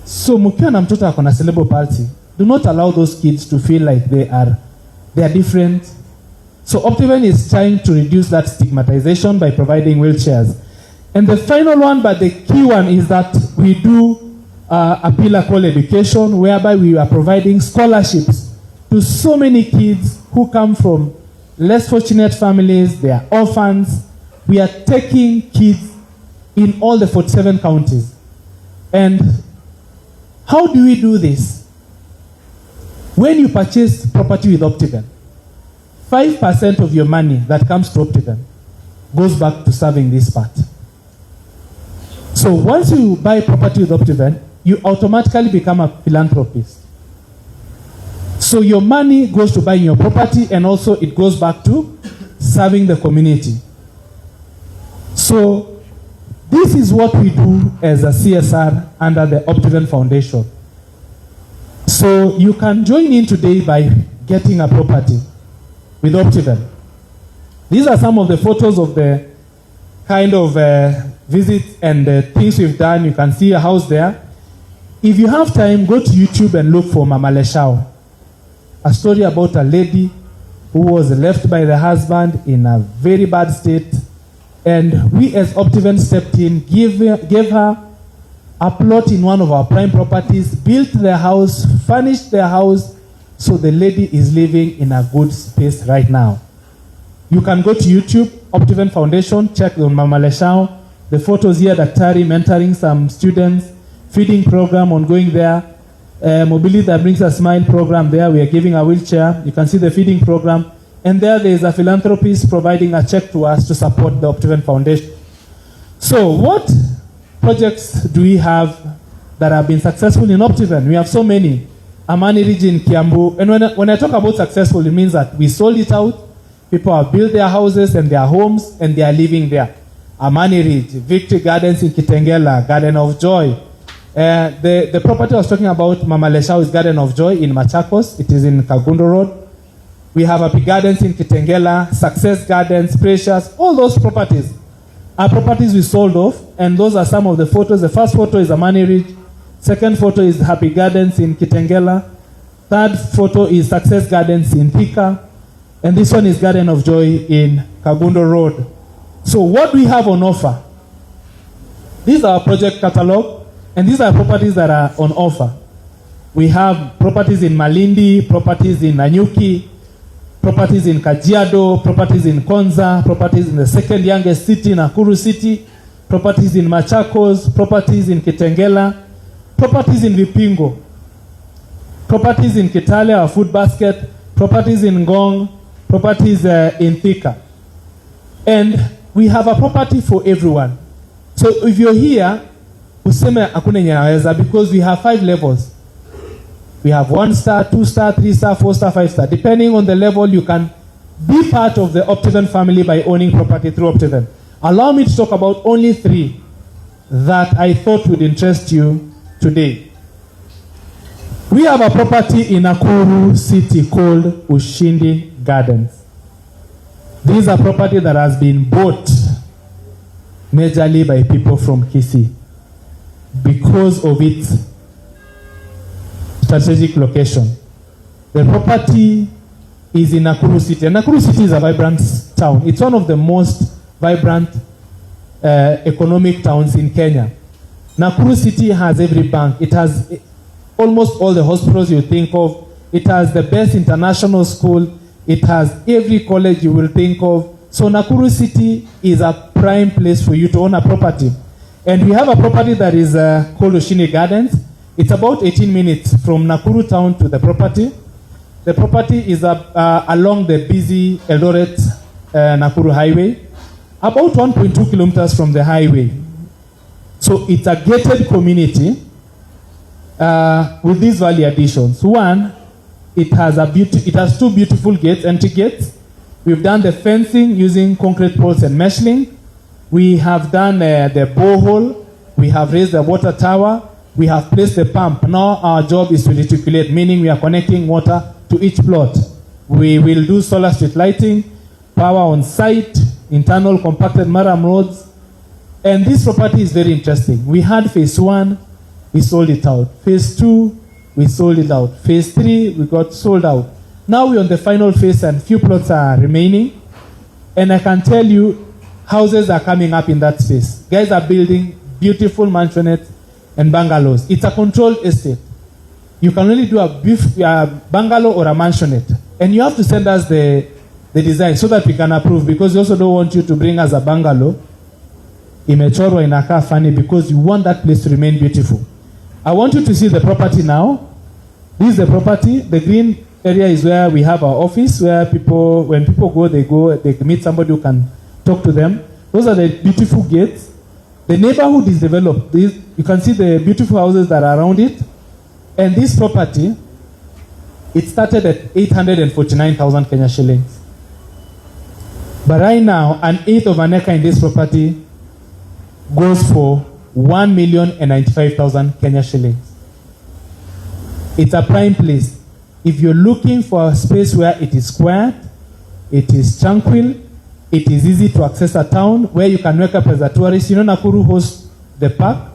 [SPEAKER 8] So mkiwa na mtoto akona cerebral palsy, do not allow those kids to feel like they are different. So Optiven is trying to reduce that stigmatization by providing wheelchairs. And the final one, but the key one, is that we do a pillar called education, whereby we are providing scholarships to so many kids who come from less fortunate families. They are orphans. We are taking kids in all the 47 counties. And how do we do this? When you purchase property with Optiven, 5% of your money that comes to Optiven goes back to serving this part. So once you buy property with Optiven, you automatically become a philanthropist. So your money goes to buying your property, and also it goes back to serving the community. So this is what we do as a CSR under the Optiven Foundation. So you can join in today by getting a property with Optiven. These are some of the photos of the kind of visits and things we've done. You can see a house there. If you have time, go to YouTube and look for Mama Leshao. A story about a lady who was left by the husband in a very bad state. And we as Optiven stepped in, gave her a plot in one of our prime properties, built the house, furnished the house, so the lady is living in a good space right now. You can go to YouTube, Optiven Foundation, check on Mama Leshao. The photos here, Daktari mentoring some students, feeding program ongoing there, Mobility That Brings a Smile program there. We are giving a wheelchair. You can see the feeding program. And there is a philanthropist providing a check to us to support the Optiven Foundation. So what projects do we have that have been successful in Optiven? We have so many. Amani region, Kiambu. And when I talk about successful, it means that we sold it out. People have built their houses and their homes, and they are living there. Amani Ridge, Victory Gardens in Kitengela, Garden of Joy. The property I was talking about, Mama Leshao, is Garden of Joy in Machakos. It is in Kagundo Road. We have Happy Gardens in Kitengela, Success Gardens, Precious. All those properties are properties we sold off, and those are some of the photos. The first photo is Amani Ridge. Second photo is Happy Gardens in Kitengela. Third photo is Success Gardens in Thika. And this one is Garden of Joy in Kagundo Road. So what do we have on offer? These are our project catalog, and these are properties that are on offer. We have properties in Malindi, properties in Nanyuki, properties in Kajiado, properties in Konza, properties in the second youngest city, Nakuru City, properties in Machakos, properties in Kitengela, properties in Vipingo, properties in Kitale, our food basket, properties in Ngong, properties in Thika. And we have a property for everyone. So if you're here, useme hakuna yenye naweza, because we have 5 levels. We have 1 star, 2 star, 3 star, 4 star, 5 star. Depending on the level, you can be part of the Optiven family by owning property through Optiven. Allow me to talk about only 3 that I thought would interest you today. We have a property in Nakuru City called Ushindi Gardens. This is a property that has been bought majorly by people from Kisii because of its strategic location. The property is in Nakuru City. And Nakuru City is a vibrant town. It's one of the most vibrant economic towns in Kenya.
[SPEAKER 14] Nakuru City has every bank. It has almost all the hospitals you think of. It has the best international school. It has every college you will think of. So Nakuru City is a prime place for you to own a property. And we have a property that is called Oshini Gardens. It's about 18 minutes from Nakuru town to the property. The property is along the busy Eldoret Nakuru highway, about 1.2 kilometers from the highway. So it's a gated community with these value additions. One, it has two beautiful gates, entry gates. We've done the fencing using concrete poles and mesh link. We have done the borehole. We have raised the water tower. We have placed the pump. Now our job is to reticulate, meaning we are connecting water to each plot. We will do solar street lighting, power on site, internal compacted maram roads. And this property is very interesting. We had phase 1, we sold it out. Phase 2, we sold it out. Phase 3, we got sold out. Now we're on the final phase and few plots are remaining. And I can tell you, houses are coming up in that space. Guys are building beautiful mansionettes and bungalows. It's a controlled estate. You can only do a bungalow or a mansionette. And you have to send us the design so that we can approve, because we also don't want you to bring us a bungalow imechorwa inakaa funny, because you want that place to remain beautiful. I want you to see the property now. This is the property. The green area is where we have our office, where when people go, they meet somebody who can talk to them. Those are the beautiful gates. The neighborhood is developed. You can see the beautiful houses that are around it. And this property, it started at 849,000 Kenya shillings. But right now, an eighth of an acre in this property goes for 1,095,000 Kenya shillings. It's a prime place. If you're looking for a space where it is quiet, it is tranquil, it is easy to access a town, where you can wake up as a tourist. You know, Nakuru hosts the park,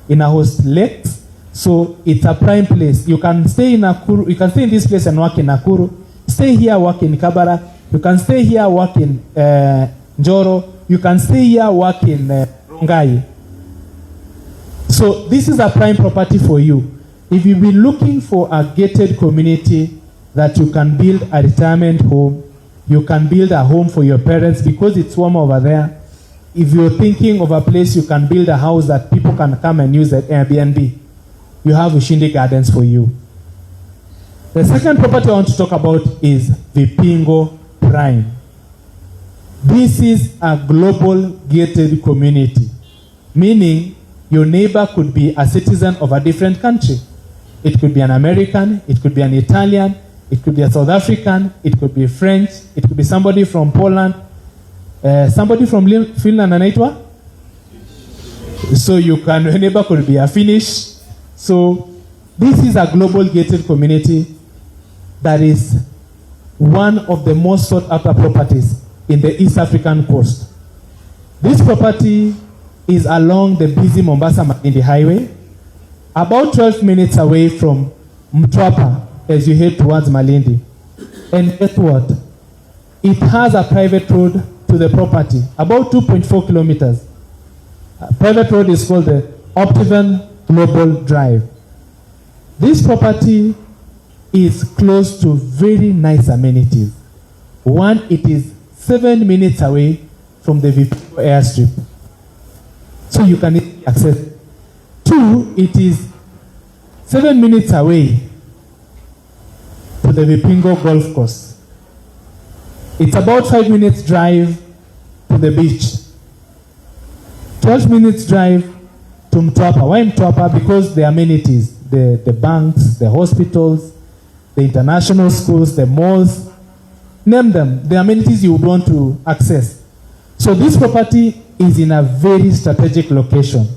[SPEAKER 14] in a host lakes. So it's a prime place. You can stay in Nakuru, you can stay in this place and work in Nakuru. Stay here, work in Kabara. You can stay here, work in Njoro. You can stay here, work in Rongai. So this is a prime property for you. If you've been looking for a gated community that you can build a retirement home, you can build a home for your parents because it's warm over there. If you're thinking of a place you can build a house that people can come and use at Airbnb, you have Ushindi Gardens for you. The second property I want to talk about is Vipingo Prime. This is a global gated community, meaning your neighbor could be a citizen of a different country. It could be an American, it could be an Italian, it could be a South African, it could be French, it could be somebody from Poland, somebody from Finland, anaitwa? So your neighbor could be a Finnish. So this is a global gated community that is one of the most sought after properties in the East African coast. This property is along the busy Mombasa-Malindi highway, about 12 minutes away from Mtwapa as you head towards Malindi. And guess what? It has a private road to the property, about 2.4 kilometers. A private road is called the Optiven Global Drive. This property is close to very nice amenities. One, it is 7 minutes away from the Vipingo airstrip, so you can access. Two, it is 7 minutes away to the Vipingo golf course. It's about 5 minutes drive to the beach. 12 minutes drive to Mtwapa. Why Mtwapa? Because the amenities, the banks, the hospitals, the international schools, the malls, name them, the amenities you would want to access. So this property is in a very strategic location.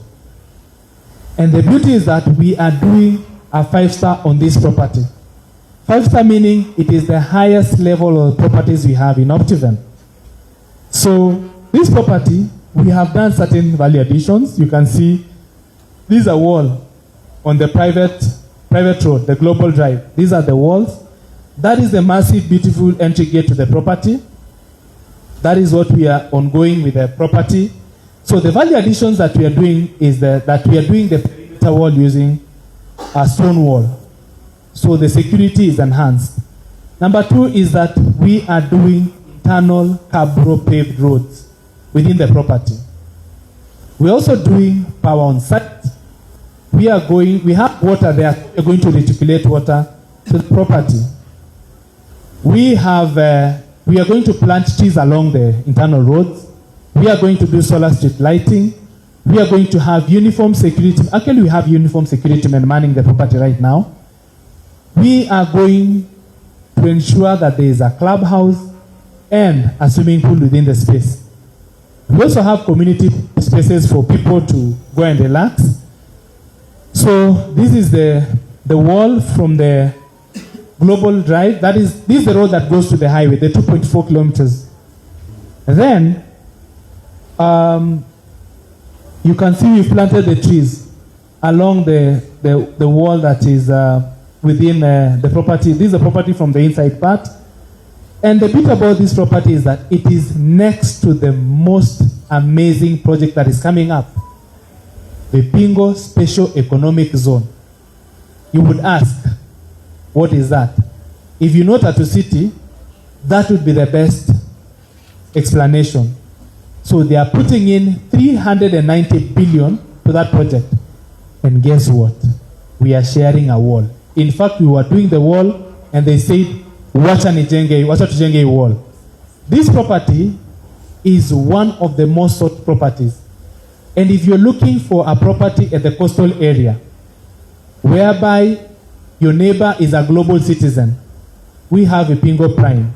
[SPEAKER 14] And the beauty is that we are doing a 5-star on this property. 5-star meaning it is the highest level of properties we have in Optiven. So this property, we have done certain value additions. You can see this is a wall on the private road, the global drive. These are the walls. That is the massive, beautiful entry gate to the property. That is what we are ongoing with the property. So the value additions that we are doing is that we are doing the perimeter wall using a stone wall. So the security is enhanced. Number 2 is that we are doing internal curb paved roads within the property. We're also doing power on site. We have water there. We're going to reticulate water to the property. We are going to plant trees along the internal roads. We are going to do solar street lighting. We are going to have uniform security. Actually, we have uniform security men manning the property right now. We are going to ensure that there is a clubhouse and a swimming pool within the space. We also have community spaces for people to go and relax. So this is the wall from the Global Drive. This is the road that goes to the highway, the 2.4 kilometers. And then you can see we planted the trees along the wall that is within the property. This is the property from the inside part. And the bit about this property is that it is next to the most amazing project that is coming up, the Pingo Special Economic Zone. You would ask, what is that? If you know Tatu City, that would be the best explanation. So they are putting in 390 billion to that project. And guess what? We are sharing a wall. In fact, we were doing the wall and they said, wacha tujenge wall. This property is one of the most sought properties. And if you're looking for a property at the coastal area, whereby your neighbor is a global citizen, we have a Pingo Prime.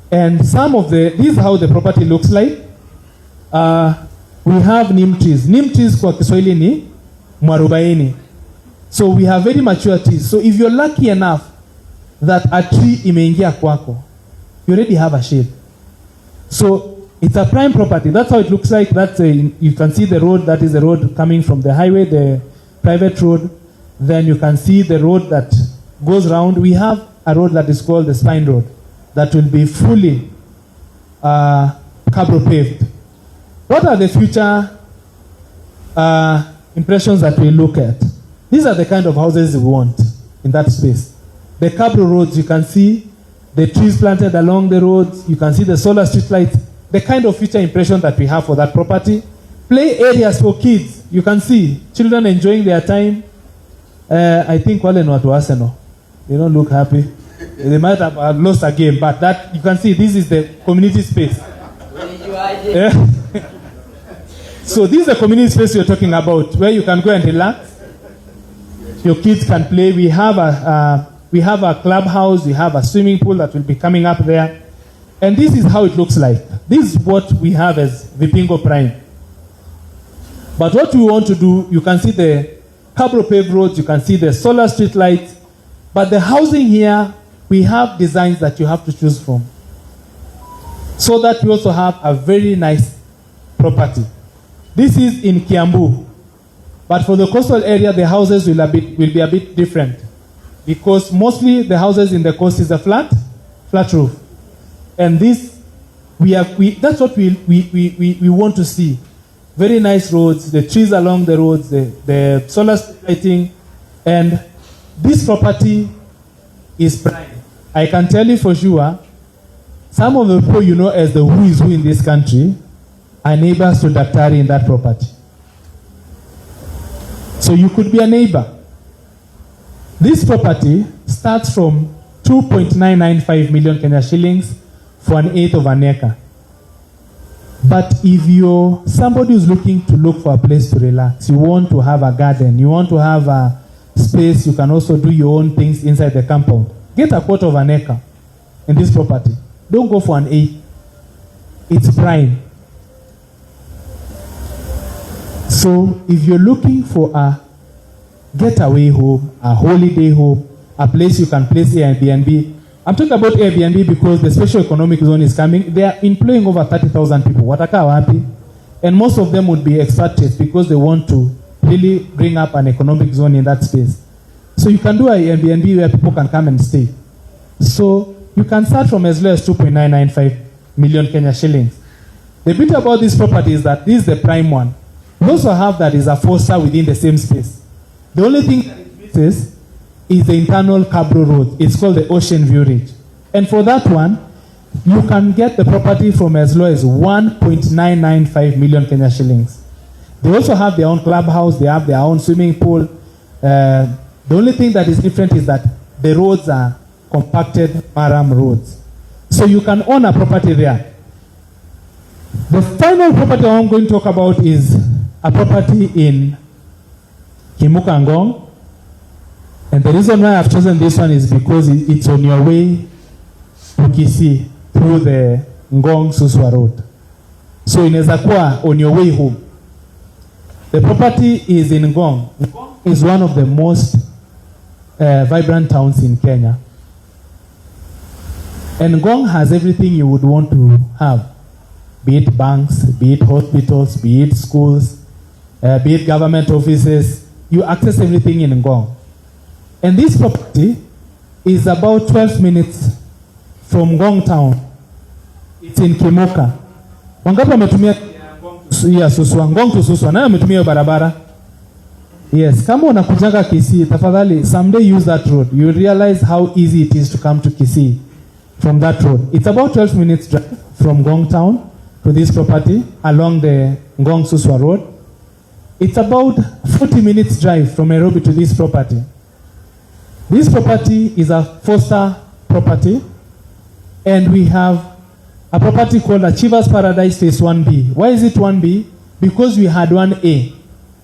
[SPEAKER 14] And this is how the property looks like. We have neem trees. Neem trees kwa Kiswahili ni mwarubaini. So we have very mature trees. So if you're lucky enough that a tree imeingia kwako, you already have a shade. So it's a prime property. That's how it looks like. You can see the road. That is the road coming from the highway, the private road. Then you can see the road that goes round. We have a road that is called the Spine Road that will be fully cobble paved. What are the future impressions that we look at? These are the kind of houses we want in that space. The cobble roads, you can see the trees planted along the roads. You can see the solar street lights. The kind of future impression that we have for that property. Play areas for kids. You can see children enjoying their time. I think wale ni watu wa Arsenal. They don't look happy. They might have lost a game, but that you can see this is the community space. Yeah. So this is the community space you're talking about, where you can go and relax. Your kids can play. We have a clubhouse. We have a swimming pool that will be coming up there. And this is how it looks like. This is what we have as Vipingo Prime. But what we want to do, you can see the cobble paved roads, you can see the solar street lights. But the housing here, we have designs that you have to choose from. So that we also have a very nice property. This is in Kiambu. But for the coastal area, the houses will be a bit different. Because mostly the houses in the coast is a flat roof. And this, that's what we want to see. Very nice roads, the trees along the roads, the solar lighting. And this property is prime. I can tell you for sure, some of the people you know as the who is who in this country are neighbors to Daktari in that property. So you could be a neighbor. This property starts from 2.995 million Kenya shillings for an eighth of an acre. But if you're somebody who's looking to look for a place to relax, you want to have a garden, you want to have a space, you can also do your own things inside the compound. Get a quarter of an acre in this property. Don't go for an eighth. It's prime. So if you're looking for a getaway home, a holiday home, a place you can place Airbnb. I'm talking about Airbnb because the special economic zone is coming. They are employing over 30,000 people. Wataka wapi? And most of them would be expatriates because they want to really bring up an economic zone in that space. So you can do an Airbnb where people can come and stay. So you can start from as low as 2.995 million Kenya shillings. The beauty about this property is that this is the prime one. We also have that is a foster within the same space. The only thing that it misses is the internal Cabro Road. It's called the Ocean View Ridge. And for that one, you can get the property from as low as 1.995 million Kenya shillings. They also have their own clubhouse, they have their own swimming pool. The only thing that is different is that the roads are compacted maram roads. So you can own a property there. The final property I'm going to talk about is a property in Kimukangong. And the reason why I've chosen this one is because it's on your way to Kisii through the Ngong Suswa Road. So inaweza kuwa on your way home. The property is in Ngong. Ngong is one of the most vibrant towns in Kenya. And Ngong has everything you would want to have. Be it banks, be it hospitals, be it schools, be it government offices. You access everything in Ngong. And this property is about 12 minutes from Ngong town. It's in Kimoka. Wangapi wametumia ya Suswa, Ngong to Suswa, na wametumia barabara? Yes, kama unakujanga Kisii, tafadhali someday use that road. You realize how easy it is to come to Kisii from that road. It's about 12 minutes drive from Ngong town to this property along the Ngong Suswa Road. It's about 40 minutes drive from Nairobi to this property. This property is a foster property, and we have a property called Achievers Paradise Phase 1B. Why is it 1B? Because we had 1A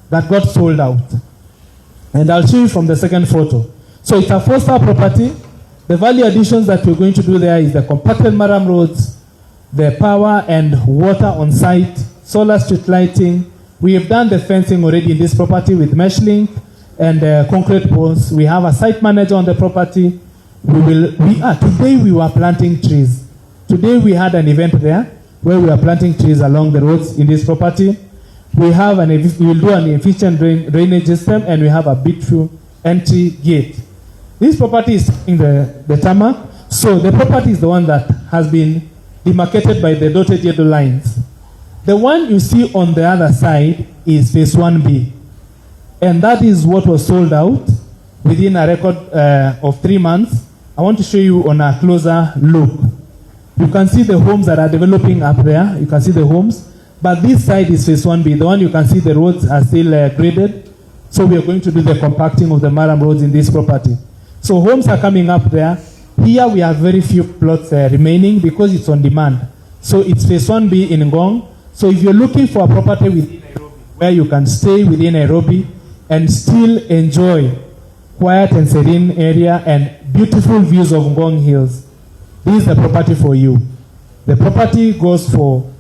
[SPEAKER 14] that got sold out. And I'll show you from the second photo. So it's a foster property. The value additions that we're going to do there is the compacted maram roads, the power and water on site, solar street lighting. We have done the fencing already in this property with mesh link and concrete poles. We have a site manager on the property. Today we were planting trees. Today we had an event there where we are planting trees along the roads in this property. We will do an efficient drainage system, and we have a beautiful entry gate. This property is in the tarmac. So the property is the one that has been demarcated by the dotted yellow lines. The one you see on the other side is Phase 1B. And that is what was sold out within a record of 3 months. I want to show you on a closer look. You can see the homes that are developing up there. You can see the homes. But this side is Phase 1B. The one you can see the roads are still graded. So we are going to do the compacting of the maram roads in this property. So homes are coming up there. Here we have very few plots remaining because it's on demand. So it's Phase 1B in Ngong. So if you're looking for a property within Nairobi, where you can stay within Nairobi and still enjoy quiet and serene area and beautiful views of Ngong Hills, this is the property for you. The property goes for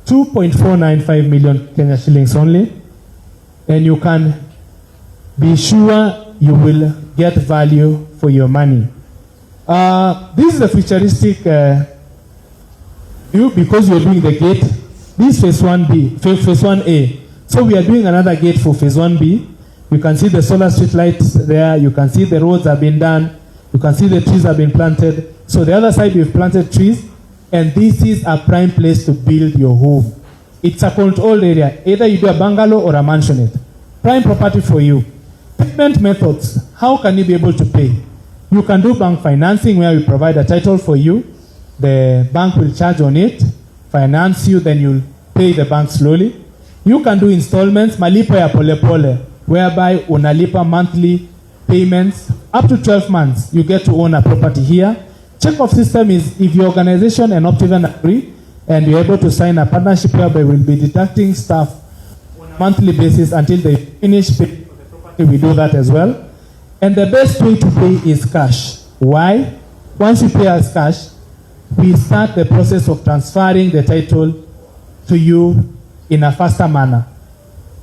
[SPEAKER 14] 2.495 million Kenya shillings only, and you can be sure you will get value for your money. This is a futuristic view because you're doing the gate. This Phase 1B, Phase 1A. So we are doing another gate for Phase 1B. You can see the solar street lights there. You can see the roads have been done. You can see the trees have been planted. So the other side we've planted trees, and this is a prime place to build your home. It's a controlled area. Either you do a bungalow or a mansionette. Prime property for you. Payment methods. How can you be able to pay? You can do bank financing where we provide a title for you. The bank will charge on it, finance you, then you'll pay the bank slowly. You can do installments, malipo ya pole pole, whereby unalipa monthly payments. Up to 12 months, you get to own a property here. Check-off system is if your organization and Optiven agree, and you're able to sign a partnership whereby we'll be deducting staff on a monthly basis until they finish paying for the property. We do that as well. And the best way to pay is cash. Why? Once you pay us cash, we start the process of transferring the title to you in a faster manner.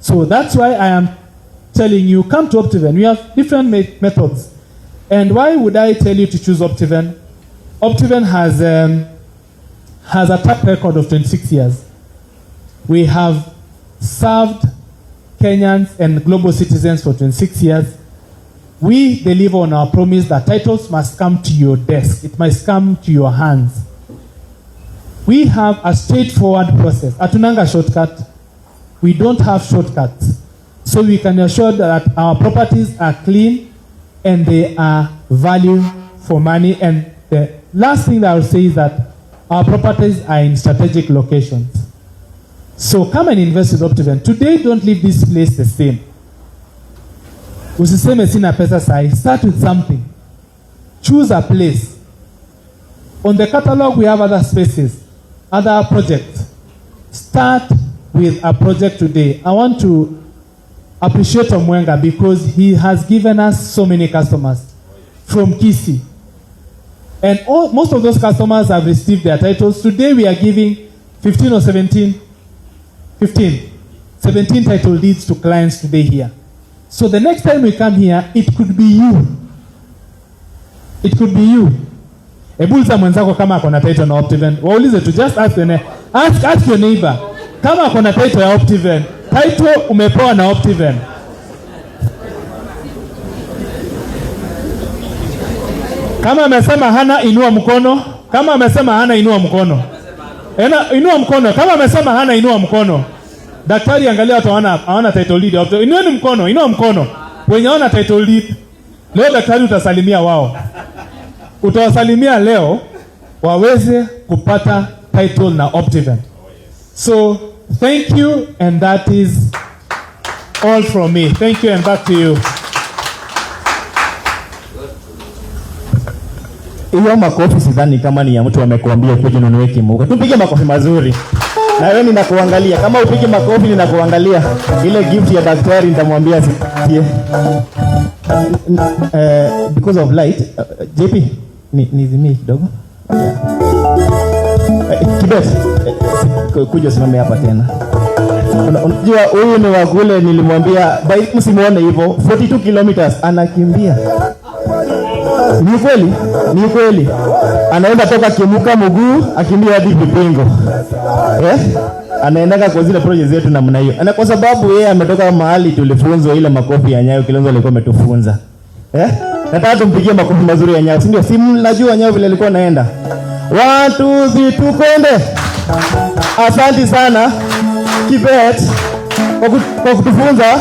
[SPEAKER 14] So that's why I am telling you, come to Optiven. We have different methods. And why would I tell you to choose Optiven? Optiven has a track record of 26 years. We have served Kenyans and global citizens for 26 years. We deliver on our promise that titles must come to your desk. It must come to your hands. we have a straightforward process. Atunanga shortcut. We don't have shortcuts. So we can assure that our properties are clean and they are value for money. And the last thing that I will say is that our properties are in strategic locations. So come and invest with Optiven. Today, don't leave this place the same. Usiseme sina pesa sahi. Start with something. Choose a place. On the catalog, we have other spaces, other projects. Start with a project today. I want to appreciate Omwenga because he has given us so many customers from Kisii. And most of those customers have received their titles. Today we are giving 15 or 17 title deeds to clients today here. So the next time we come here, it could be you. It could be you. Ebuliza mwenzako kama akona title na Optiven. Waulize tu, just ask your neighbor. Kama akona title ya Optiven. Title umepewa na Optiven. Kama amesema hana, inua mkono. Kama amesema hana, inua mkono. Inua mkono. Kama amesema hana, inua mkono. Daktari, angalia watu hawana title deed. Inueni mkono, inua mkono. Wenye hawana title deed. Leo daktari utasalimia wao. Utawasalimia leo waweze kupata title na Optiven. So, thank you, and that is all from me. Thank you, and back to you.
[SPEAKER 12] Hiyo makofi sidhani kama ni ya mtu amekuambia kuja nunue kimuka. Tupige makofi mazuri. Na wewe ninakuangalia. Kama upige makofi ninakuangalia. Ile gift ya daktari nitamwambia sie. Because of light, JP nizimie kidogo. Kibet, kuja simame hapa tena. Unajua huyu ni wa kule, nilimwambia msimuone hivyo 42 kilometers anakimbia. Ni kweli. Anaenda toka Kimuka mguu akimbia hadi Kipingo. Anaendaka kwa zile project zetu namna hiyo. Ana kwa sababu yeye ametoka mahali tulifunzwa ile makofi ya Nyayo Kilonzo alikuwa ametufunza. Nataka tumpigie makofi mazuri ya Nyayo. Si ndio? Si mnajua Nyayo vile alikuwa anaenda. 1 2 3 tukwende. Asante sana Kibet kwa kutufunza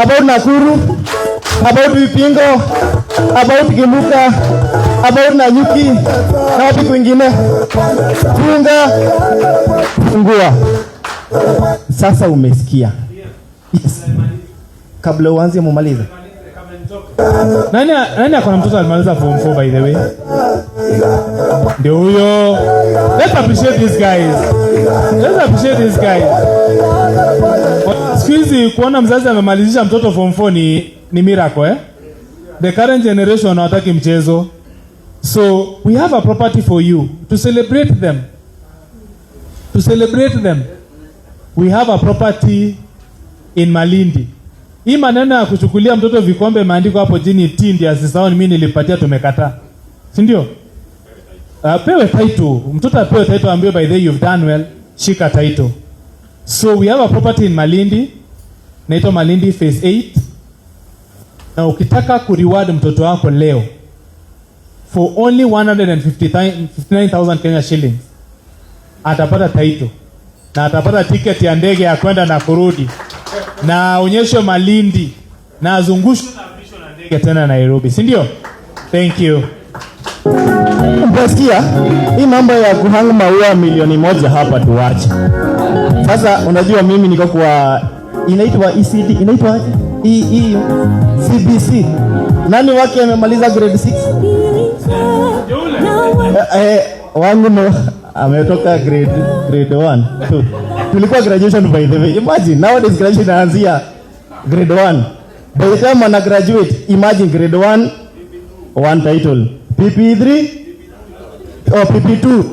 [SPEAKER 12] about Nakuru, about Vipingo, about Kimuka, about Nanyuki na wapi kwingine. Fungua. Sasa umesikia. Yes. Kabla uanze mumalize.
[SPEAKER 14] Nani akona mtoto alimaliza form 4 by the way? Ndio huyo. Let's appreciate these guys. Squeezy kuona mzazi amemalizisha mtoto form 4 ni miracle The current generation hawataki mchezo. So we have a property for you to celebrate them. We have a property in Malindi. Hii maneno ya kuchukulia mtoto vikombe maandiko hapo jini tindi asisao mimi nilipatia tumekataa. Si ndio? Pewe title. Mtoto apewe title ambaye by the way you've done well, shika title. So we have a property in Malindi. Naitwa Malindi phase 8. Na ukitaka kureward mtoto wako leo for only 159,000 Kenya shillings atapata title na atapata ticket ya ndege ya kwenda na kurudi na onyesho Malindi na azungushwe na visho na ndege tena Nairobi, si ndio? Thank you.
[SPEAKER 12] Unasikia? Hii mambo ya kuhanga maua milioni 1 hapa tuache. Sasa unajua mimi niko kwa inaitwa ECD, inaitwa CBC. Nani wake amemaliza grade 6? Wangu no ametoka grade 1. Tulikuwa graduation by the way. Imagine nowadays graduation inaanzia grade 1. By the time ana graduate, imagine grade 1 title. PP3 or PP2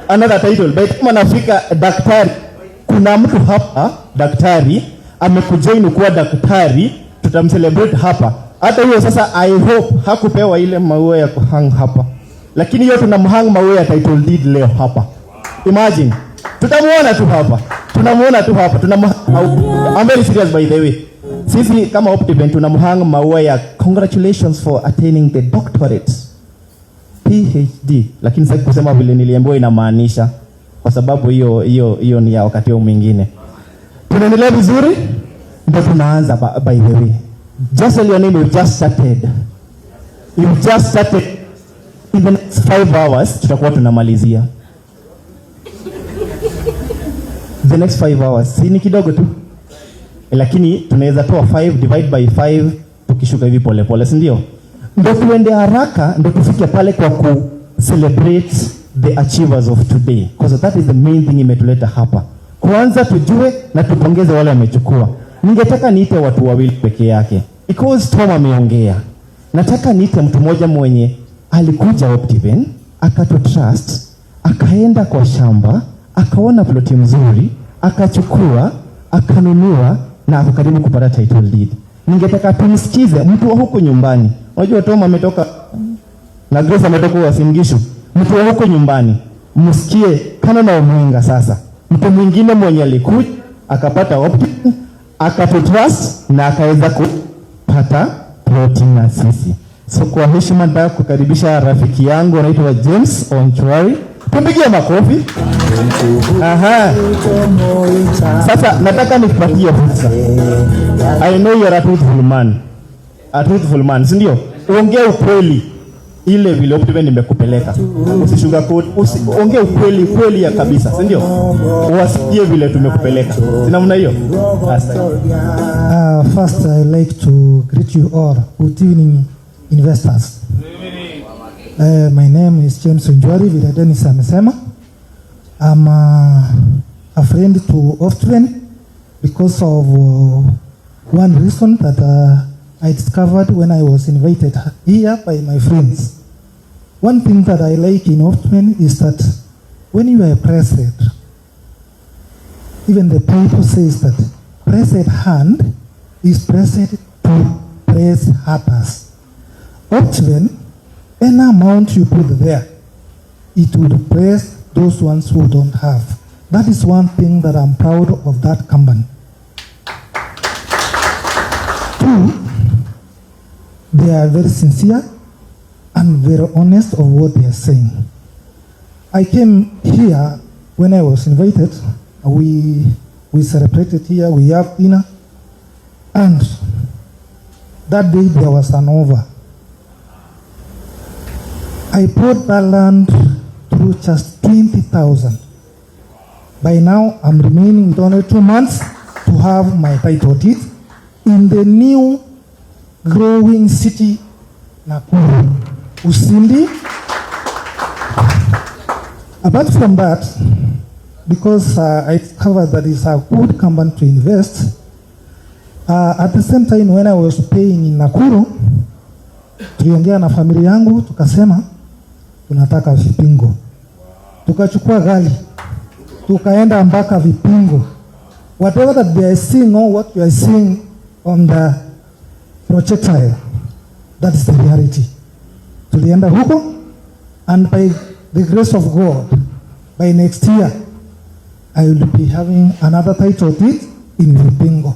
[SPEAKER 12] another title. By the time anafika daktari, kuna mtu hapa daktari amekujoin kuwa daktari, tutamcelebrate hapa. Hata hiyo sasa I hope hakupewa ile maua ya kuhang hapa. Lakini hiyo tunamhang maua ya title deed leo hapa. Imagine. Tutamuona tu hapa. I'm very serious by the way. Sisi kama Optiven tunamhang maua ya congratulations for attaining the doctorate. PhD. Lakini sasa kusema vile niliambiwa inamaanisha kwa sababu hiyo ni ya wakati mwingine. Tunaendelea vizuri, ndio tunaanza. By the way, just tell your name, you just started. You just started. In the next 5 hours tutakuwa tunamalizia. The next 5 hours si ni kidogo tu, lakini tunaweza toa 5 divide by 5 tukishuka hivi pole pole, si ndio? Ndio tuende haraka, ndio tufike pale kwa ku celebrate the achievers of today, because that is the main thing imetuleta hapa. Kwanza tujue na tupongeze wale wamechukua. Ningetaka niite watu wawili peke yake because Tom ameongea. Nataka niite mtu mmoja mwenye alikuja Optiven, akatutrust, akaenda kwa shamba, akaona ploti mzuri, akachukua, akanunua na akakaribu kupata title deed. Ningetaka tumsikize mtu wa huko nyumbani. Unajua Tom ametoka na Grace ametoka Uasin Gishu. Mtu wa huko nyumbani, msikie kana na umwenga sasa. Mtu mwingine mwenye alikuja, akapata Optiven, akatutrust na akaweza kupata ploti na sisi. So kwa heshima nataka kukaribisha rafiki yangu anaitwa James Onchwari. Tumpigie makofi. Aha. Sasa nataka nipatie fursa. I know you are a truthful man. A truthful man, si ndio? Ongea ukweli ile vile Optiven nimekupeleka. Usishugacoat, ongea ukweli ya kabisa, si ndio? Uwasikie vile tumekupeleka. Sina mna hiyo?
[SPEAKER 15] First I like to greet you all. Good evening, investors. My name is James Onjwari, vile Dennis amesema. I'm a friend to Optiven because of one reason that I discovered when I was invited here by my friends. One thing that I like in Optiven is that when you are pressed, even the Bible says that pressed hand is pressed to press others. Optiven, any amount you put there, it will press those ones who don't have. That is one thing that I'm proud of that company. 2, they are very sincere and very honest of what they are saying. I came here when I was invited. We celebrated here, we have dinner, and that day there was an offer. I bought that land through just 20,000. By now, I'm remaining with only 2 months to have my title deed in the new growing city, Nakuru, Usindi. Apart from that, because I discovered that it's a good company to invest, at the same time when I was paying in Nakuru, tuliongea na familia yangu, tukasema, tunataka vipingo. Tukachukua gari, tukaenda mpaka vipingo. Whatever that they are seeing or what you are seeing on the projectile, that is the reality. Tulienda huko, and by the grace of God, by next year, I will be having another title deed in Vipingo.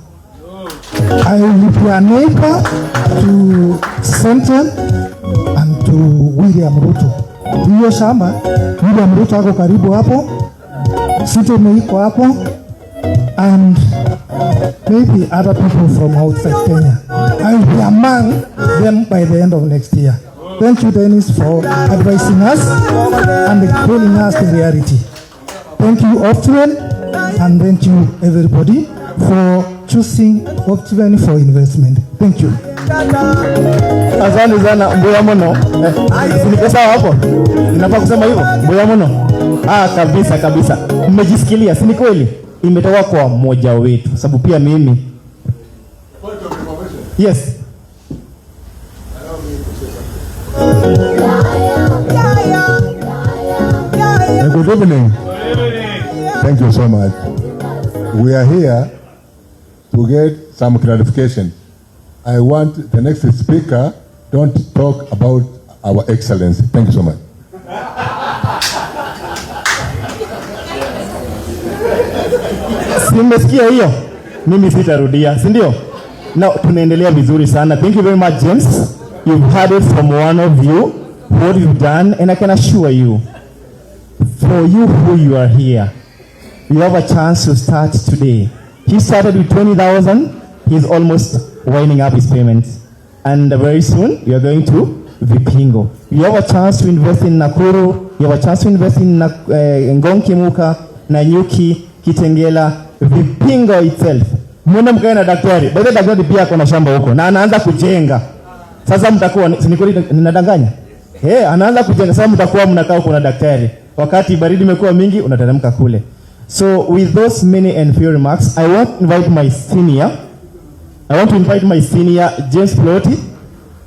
[SPEAKER 15] I will be a neighbor to Central and to William Ruto. Hiyo shamba, William Ruto ako karibu hapo, City iko hapo, and maybe other people from outside Kenya. I will be among them by the end of next year. Thank you, Dennis, for advising us and explaining us the reality. Thank you, Optiven, and thank you, everybody, for choosing Optiven for investment. Thank you.
[SPEAKER 12] Asante sana mboya mono. Niko sawa hapo? Ninafaa kusema hivyo? Mboya mono. Kabisa. Mmejisikilia, si ni kweli? Imetoka kwa mmoja wetu. Sababu pia mimi. Yes.
[SPEAKER 16] Good evening. Thank you so much. We are here to get some clarification. I want the next speaker don't talk about our excellence. Thank you so much.
[SPEAKER 12] Simesikia hiyo? Mimi sitarudia, si ndio? Now tunaendelea vizuri sana. Thank you very much, James. You've heard it from one of you what you've done, and I can assure you for you who you are here, you have a chance to start today. He started with 20,000. He's almost winding up his payments. And very soon, you are going to Vipingo. You have a chance to invest in Nakuru. You have a chance to invest in Ngong Kimuka, Nanyuki, Kitengela, Vipingo itself. Mwenda mkae na daktari. Baada daktari pia ako na shamba huko. Na anaanza kujenga. Sasa mtakuwa, sinikuli ninadanganya? Anaanza kujenga. Sasa mtakuwa mnakaa huko na daktari. Wakati baridi imekuwa mingi, unateremka kule. So with those many and few remarks, I want to invite my senior James Ploti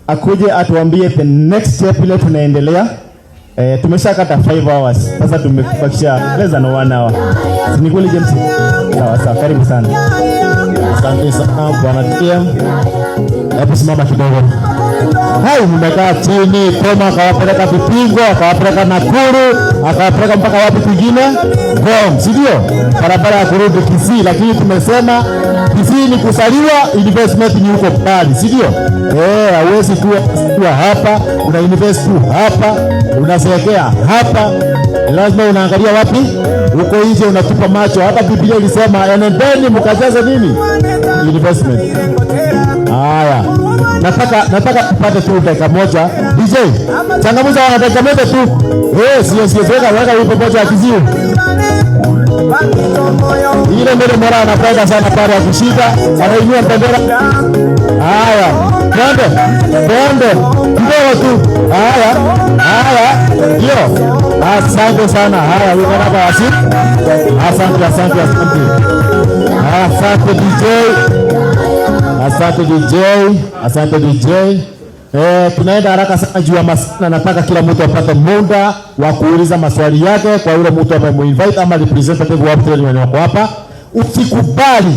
[SPEAKER 12] akuje atuambie the next step ile tunaendelea. Tumeshakata 5 hours. Sasa tumebakisha less than 1 hour. Ni kweli James? Sawa, karibu sana.
[SPEAKER 10] Asante sana Bwana TM. Hebu simama kidogo. Hai, mmekaa chini, Koma akawapeleka Vipingo, akawapeleka Nakuru, akawapeleka mpaka wapi kwingine? Ngong, si ndio? Barabara ya kurudi Kisii, lakini tumesema Kisii ni kusaliwa, investment ni huko mbali, si ndio? Hawezi tu hapa, una invest tu hapa, unasekea hapa. Lazima unaangalia wapi? Huko nje unatupa macho. Hata Biblia ilisema enendeni mkajaze nini? Investment. Haya. Nataka kupata tu dakika moja. DJ, changamuza wana dakika moja tu. Sio weka wimbo moja ya Kisii. Ile mbele mara anapenda sana pale ya kushika, anainua bendera. Haya. Twende. Kidogo tu. Haya. Ndio. Asante sana. Haya, wewe baba wasi. Asante. Asante DJ. Tunaenda haraka sana juu ya masana. Nataka kila mtu apate muda wa kuuliza maswali yake kwa yule mtu ambaye muinvite ama representative wa Optiven wako hapa. Usikubali,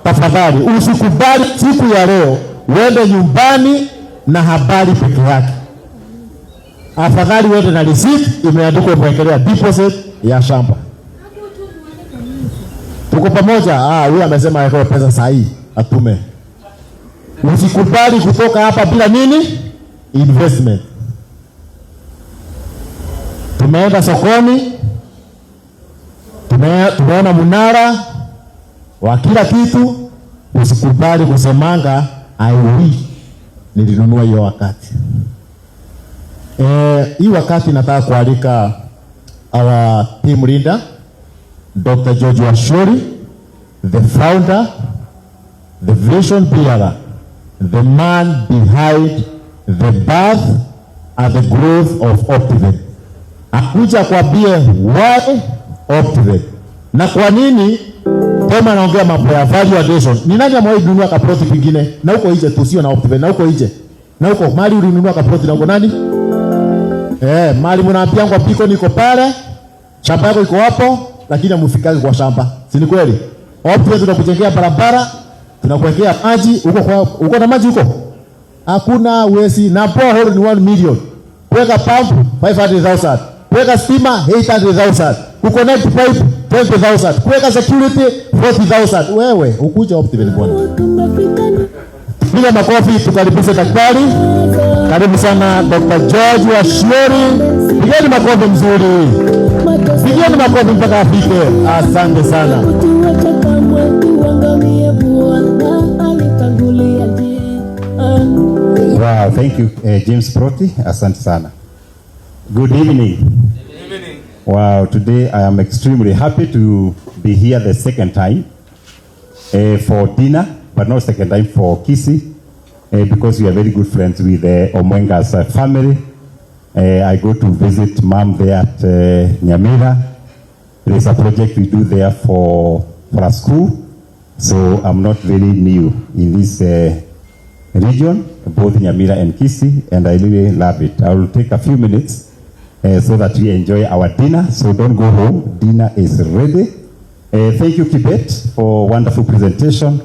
[SPEAKER 10] tafadhali, usikubali siku ya leo uende nyumbani na habari peke yake. Afadhali uende na receipt imeandikwa umewekelea deposit ya shamba. Tuko pamoja? Huyu amesema yako pesa sahihi atume. Usikubali kutoka hapa bila nini? Investment. Tumeenda sokoni, tumeona mnara wa kila kitu. Usikubali kusemanga nilinunua hiyo wakati. Hii wakati nataka kualika our team leader Dr. George Washuri, the founder, the vision bearer, the man behind the birth and the growth of Optiven. Akuja kwambie why Optiven na kwa nini kama naongea mambo ya value addition. Ni nani ambaye dunua kaproti kingine na huko nje tu, sio na Optiven, na huko nje na huko mali ulinunua kaproti na huko nani? Mali mnaambia kwa piko niko pale, shamba yako iko hapo, lakini amufikaje kwa shamba? Si ni kweli? Optiven tunakujengea barabara, tunakuwekea maji uko na maji huko? Hakuna wezi. Na borehole ni 1 million. Kuweka pump 500,000. Kuweka stima 800,000. Kuconnect pipe 20,000. Kuweka security 40,000. Wewe ukuja Optiven bwana. Bila makofi tukaribishe daktari. Karibu sana Dr. George Washuri. Pigeni makofi mzuri. Pigeni makofi mpaka afike. Asante sana.
[SPEAKER 2] Wow, thank you, James Proti. Asante sana. Good evening. Wow, today I am extremely happy to be here the second time for dinner, but not second time for Kisii, because we are very good friends with Omwenga's family. I go to visit mom there at Nyamira. There is a project we do there for a school, so I'm not very new in this region, both Nyamira and Kisii, and I really love it. I will take a few minutes so that we enjoy our dinner. So don't go home. Dinner is ready. Thank you, Kibet, for wonderful presentation.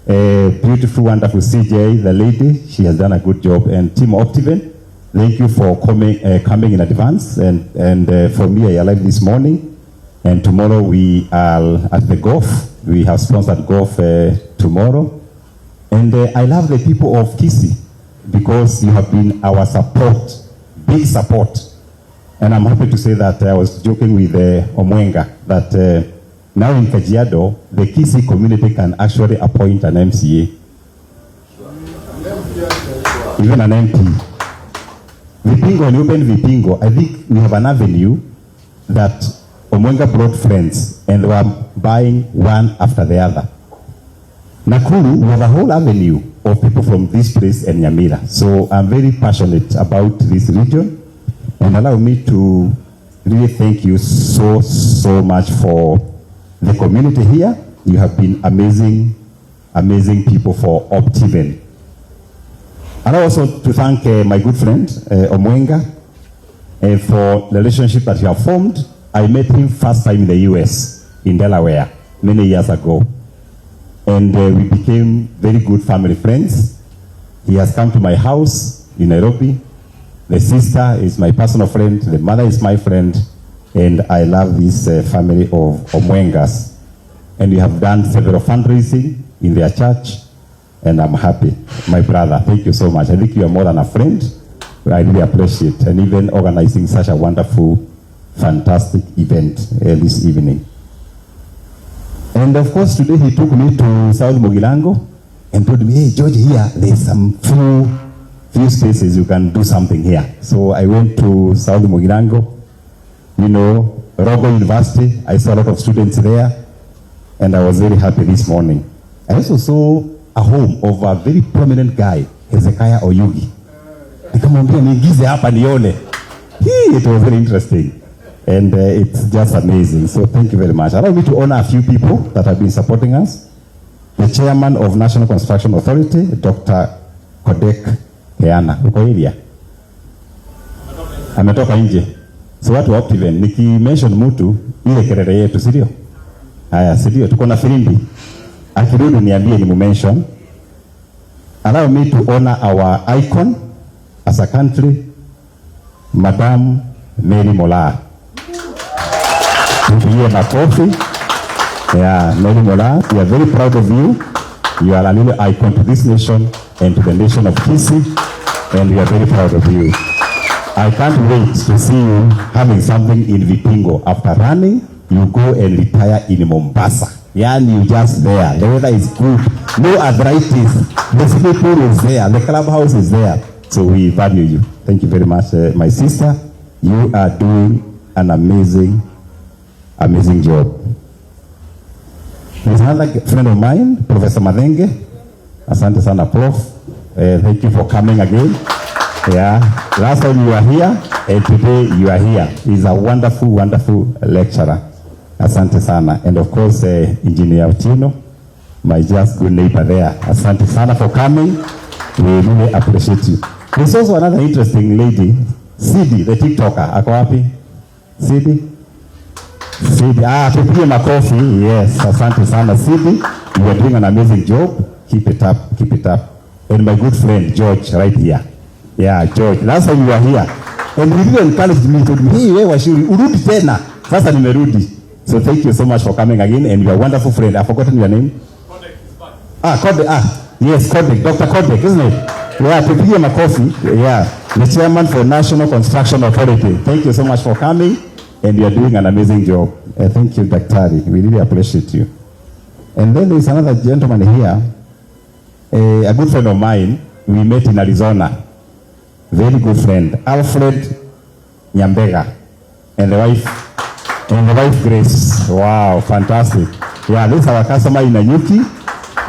[SPEAKER 2] Beautiful, wonderful CJ, the lady. She has done a good job. And Team Optiven, thank you for coming in advance. And for me, I arrived this morning. And tomorrow we are at the golf. We have sponsored golf tomorrow. And I love the people of Kisii because you have been our support, big support. And I'm happy to say that I was joking with Omwenga that now in Kajiado, the Kisii community can actually appoint an MCA, even an MP. Vipingo, when you open Vipingo, I think we have an avenue that Omwenga brought friends and they were buying one after the other. Nakuru, we have a whole avenue of people from this place and Nyamira. So I'm very passionate about this region, and allow me to really thank you so much for the community here. You have been amazing people for Optiven. And also to thank my good friend Omwenga for the relationship that you have formed. I met him first time in the US, in Delaware, many years ago. And we became very good family friends. He has come to my house in Nairobi. The sister is my personal friend. The mother is my friend. And I love this family of Omwengas. And we have done several fundraising in their church. And I'm happy. My brother, thank you so much. I think you are more than a friend. I really appreciate it. And even organizing such a wonderful, fantastic event this evening. And of course, today he took me to South Mogilango and told me, hey, George, here, there's some few spaces you can do something here. So I went to South Mogilango, you know, Rogo University. I saw a lot of students there, and I was very happy this morning. I also saw a home of a very prominent guy, Hezekiah Oyugi. Nikamwambia niingize hapa nione. It was very interesting. And it's just amazing. So thank you very much. Allow me to honor a few people that have been supporting us. The chairman of National Construction Authority, Dr. Kodek Heana. Uko area? Ametoka nje. So watu wa Optiven, niki-mention mtu, ile kelele yetu, sidio? Haya, sidio, tuko na filimbi. Akirudi niambie ni mu-mention. Allow me to honor our icon as a country, Madam Mary Mola. Tupigie makofi. Yeah, Mary Mola, we are very proud of you. You are a little icon to this nation and to the nation of Kisii, and we are very proud of you. I can't wait to see you having something in Vipingo. After running, you go and retire in Mombasa. Yani you just there. The weather is good. No arthritis. The swimming pool is there. The clubhouse is there. So we value you. Thank you very much, my sister. You are doing an amazing job. There's another friend of mine, Professor Madenge. Asante sana, Prof. Thank you for coming again. Yeah, last time you were here, and today you are here. He's a wonderful lecturer. Asante sana. And of course, Engineer Otieno, my just good neighbor there. Asante sana for coming. We really appreciate you. There's also another interesting lady, Sidi, the TikToker. Ako wapi? Sidi? Tupigie makofi. Yes, asante sana, Sidi. You are doing an amazing job. Keep it up. And my good friend, George, right here. Yeah, George. Last time you were here. And we really encouraged me to hey, wewe Washiri, urudi tena. Sasa nimerudi. So thank you so much for coming again, and you are a wonderful friend. I've forgotten your name. Kodek. Yes, Kodek. Dr. Kodek, isn't it? Yeah, tupigie makofi. Yeah, the chairman for National Construction Authority. Thank you so much for coming, and you are doing an amazing job. Thank you, Daktari. We really appreciate you. And then there is another gentleman here, a good friend of mine. We met in Arizona. Very good friend, Alfred Nyambega, and the wife Grace. Wow, fantastic. Yeah, this is our customer in Nanyuki,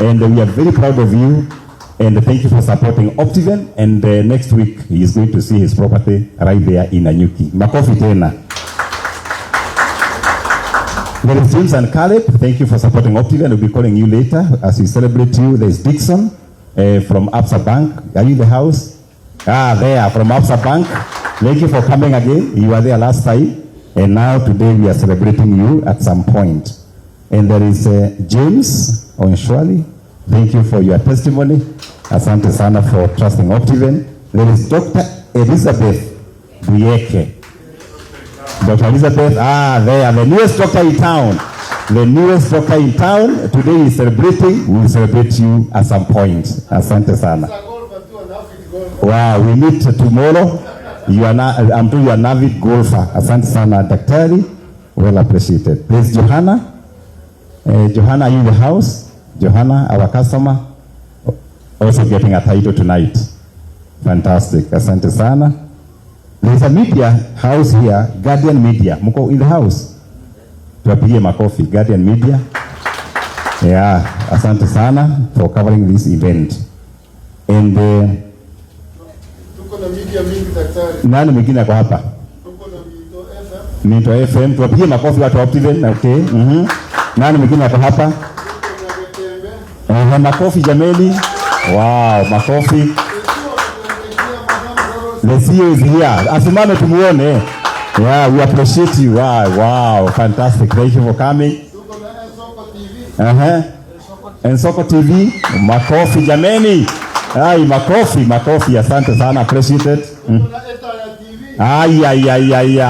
[SPEAKER 2] and we are very proud of you, and thank you for supporting Optiven. And next week he is going to see his property right there in Nanyuki. Makofi tena. There is James and Caleb. Thank you for supporting Optiven. We'll be calling you later as we celebrate you. There is Dixon from Absa Bank. Are you in the house? There from Absa Bank. Thank you for coming again. You were there last time, and now today we are celebrating you at some point. And there is James Onshwali. Thank you for your testimony. Asante sana for trusting Optiven. There is Dr. Elizabeth Buyeke. Dr. Elizabeth, there, the newest doctor in town. The newest doctor in town. Today is celebrating. We will celebrate you at some point. Asante sana. Wow, we meet tomorrow.
[SPEAKER 17] I'm told you are an avid golfer. Asante sana daktari. Well appreciated. Please, Johanna. Johanna, are you in the house? Johanna, our customer, also getting a title tonight. Fantastic. Asante sana. There's a media house here, Guardian Media. Muko in the house? Tuwapigie makofi, Guardian Media. Yeah, asante sana for covering this event. And
[SPEAKER 1] tuko na media mingi daktari.
[SPEAKER 17] Nani mwingine ako hapa?
[SPEAKER 1] Tuko na Mito FM.
[SPEAKER 17] Mito FM. Tuwapigie makofi watu wa Optiven. Okay. Nani mwingine ako hapa? Makofi jameni. Wow, makofi. The CEO is here. Asimame tumuone. Yeah, we appreciate you. Wow, fantastic. Thank you for coming. And Soko TV. Makofi jameni. Ai, makofi. Asante sana. Appreciate it.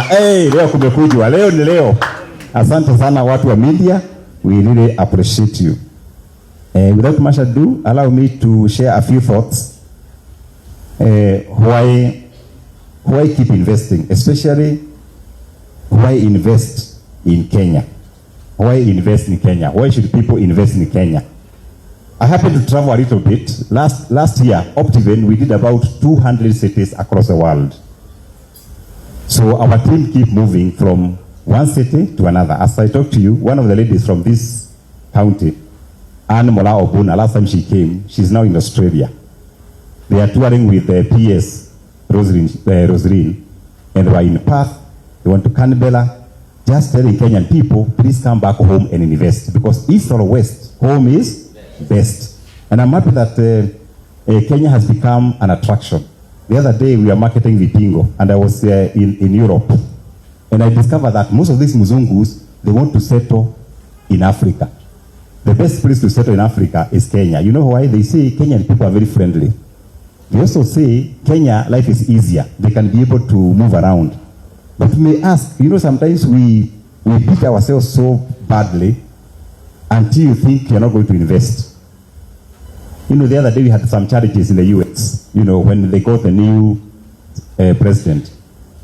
[SPEAKER 17] Hey, leo kumekujwa. Leo ni leo. Asante sana watu wa media. We really appreciate you. Without much ado, allow me to share a few thoughts. Why keep investing, especially why invest in Kenya? Why invest in Kenya? Why should people invest in Kenya? I happened to travel a little bit. Last year, Optiven, we did about 200 cities across the world. So our team keep moving from one city to another. As I talk to you, one of the ladies from this county, Anne Mola Obuna, last time she came, she's now in Australia. They are touring with PS Rosarine, and they are in Perth. They went to Canberra. Just telling Kenyan people, please come back home and invest, because east or west, home is best. And I'm happy that Kenya has become an attraction. The other day we were marketing Vipingo, and I was in Europe, and I discovered that most of these Muzungus, they want to settle in Africa. The best place to settle in Africa is Kenya. You know why? They say Kenyan people are very friendly. They also say Kenya, life is easier. They can be able to move around. But we may ask, sometimes we beat ourselves so badly until you think you're not going to invest. The other day we had some challenges in the US, when they got a new president,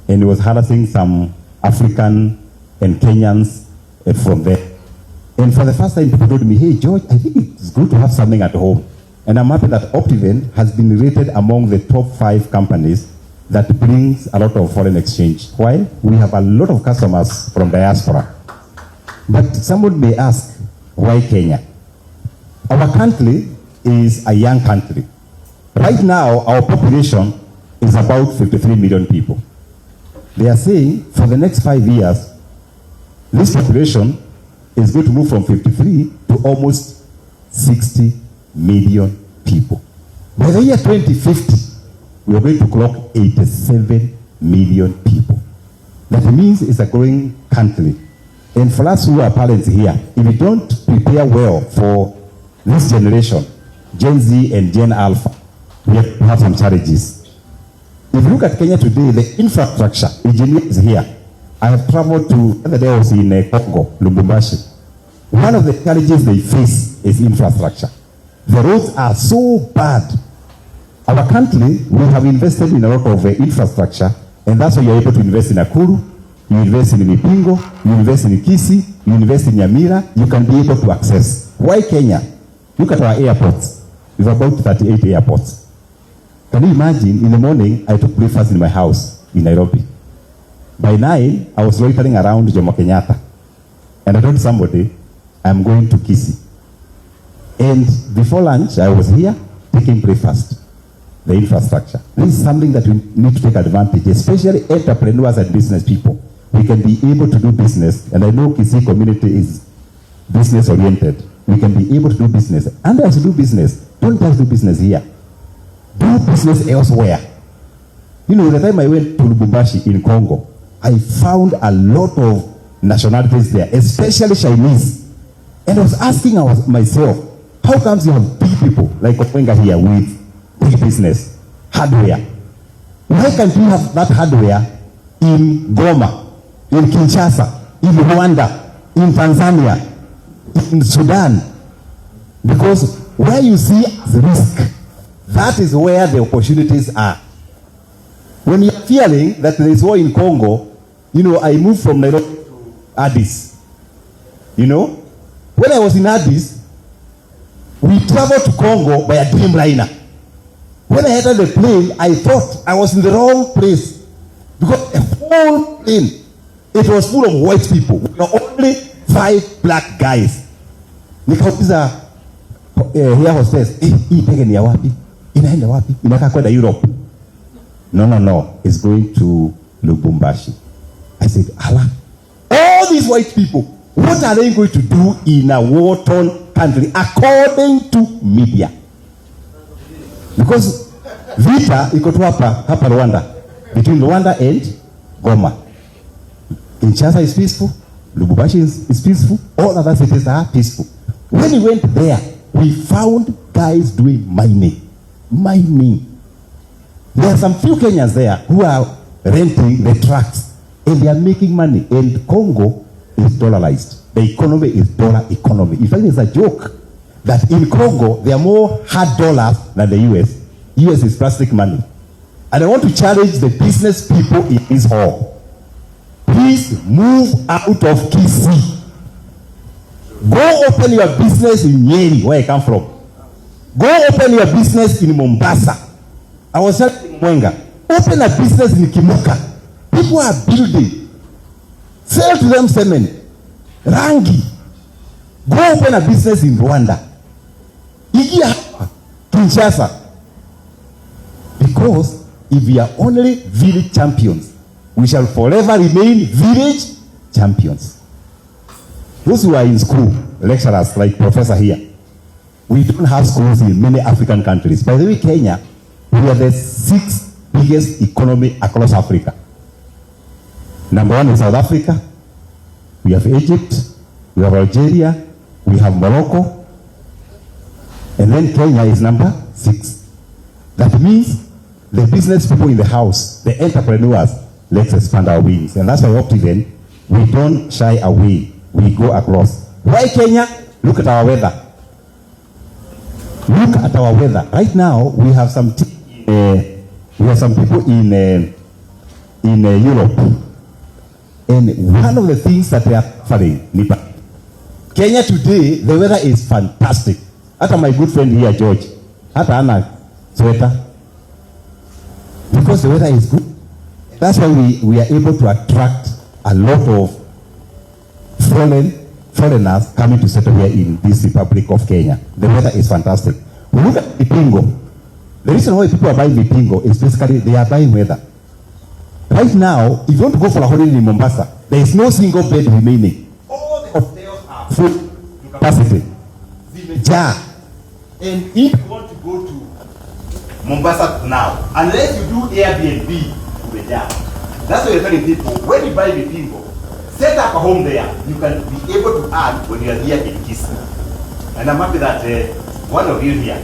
[SPEAKER 17] and he was harassing some African and Kenyans from there. And for the first time, people told me, hey, George, I think it's good to have something at home. And I'm happy that Optiven has been rated among the top 5 companies that brings a lot of foreign exchange. Why? We have a lot of customers from diaspora. But someone may ask, why Kenya? Our country is a young country. Right now, our population is about 53 million people. They are saying for the next 5 years, this population is going to move from 53 to almost 60 million people. By the year 2050, we are going to clock 87 million people. That means it's a growing country. And for us who are parents here, if we don't prepare well for this generation, Gen Z and Gen Alpha, we have some challenges. If you look at Kenya today, the infrastructure, engineers here. I have traveled to, the other day I was in Congo, Lubumbashi. One of the challenges they face is infrastructure. The roads are so bad. Our country, we have invested in a lot of infrastructure, and that's why you're able to invest in Nakuru, you invest in Mipingo, you invest in Kisii, you invest in Nyamira, you can be able to access. Why Kenya? Look at our airports. We have about 38 airports. Can you imagine, in the morning, I took breakfast in my house in Nairobi. By 9, I was loitering around Jomo Kenyatta. And I told somebody, I'm going to Kisii. And before lunch, I was here taking breakfast. The infrastructure. This is something that we need to take advantage, especially entrepreneurs and business people. We can be able to do business, and I know Kisii community is business oriented. We can be able to do business. And as you do business, don't just do business here. Do business elsewhere. The time I went to Lubumbashi in Congo, I found a lot of nationalities there, especially Chinese. And I was asking myself, how comes you have big people like Openga here with big business, hardware? Why can't you have that hardware in Goma, in Kinshasa, in Rwanda, in Tanzania, in Sudan? Because where you see the risk, that is where the opportunities are. When you're fearing that there is war in Congo, you know, I moved from Nairobi to Addis. You know, when I was in Addis, we traveled to Congo by a Dreamliner. When I entered the plane, I thought I was in the wrong place because the whole plane, it was full of white people. We were only 5 black guys. Nikauliza here hostess, hii ndege ni ya wapi? Inaenda wapi? Inataka kwenda Europe. No, it's going to Lubumbashi. I said, Allah, all these white people, what are they going to do in a war-torn country according to media? Because vita iko tu hapa Rwanda, between Rwanda and Goma. Kinshasa is peaceful, Lubumbashi is peaceful, all other cities are peaceful. When we went there, we found guys doing mining. There are some few Kenyans there who are renting the trucks and they are making money. And Congo is dollarized. The economy is dollar economy. In fact, it's a joke that in Congo, there are more hard dollars than the US. US is plastic money. And I want to challenge the business people in this hall. Please move out of Kisii. Go open your business in Nyeri, where I come from. Go open your business in Mombasa. I was telling Mwenga, open a business in Kimuka. People are building. Sell to them cement. Rangi. Go open a business in Rwanda. Ingia hapa, Kinshasa. Because if we are only village champions, we shall forever remain village champions. Those who are in school, lecturers like Professor here, we don't have schools in many African countries. By the way, Kenya, we are the 6th biggest economy across Africa. Number 1 is South Africa. We have Egypt. We have Algeria. We have Morocco. And then Kenya is number 6. That means the business people in the house, the entrepreneurs, let's expand our wings. And that's why Optiven, we don't shy away. We go across. Why Kenya? Look at our weather. Look at our weather. Right now, we have some people in Europe. And one of the things that they are suffering, Kenya today, the weather is fantastic. Hata my good friend here, George, hata ana sweater. Because the weather is good. That's why we are able to attract a lot of foreigners coming to settle here in this Republic of Kenya. The weather is fantastic. Look at Vipingo. The reason why people are buying Vipingo is basically they are buying weather. Right now, if you want to go for a holiday in Mombasa, there is no single bed remaining. All the hotels are full to capacity. Yeah. And if you want to go to Mombasa now, unless you do Airbnb, you will die. That's why you're telling people, when you buy Vipingo, set up a home there. You can be able to earn when you are here in Kisii. And I'm happy that one of you here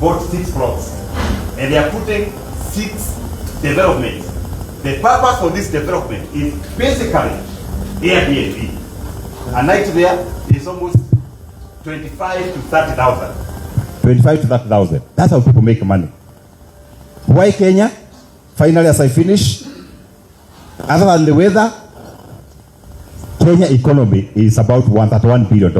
[SPEAKER 17] bought 6 plots. And they are putting 6 developments. The purpose for this development is basically Airbnb. A night there is almost 25 to 30,000. 25 to 30,000. That's how people make money. Why Kenya? Finally, as I finish, other than the weather, Kenya economy is about $131 billion.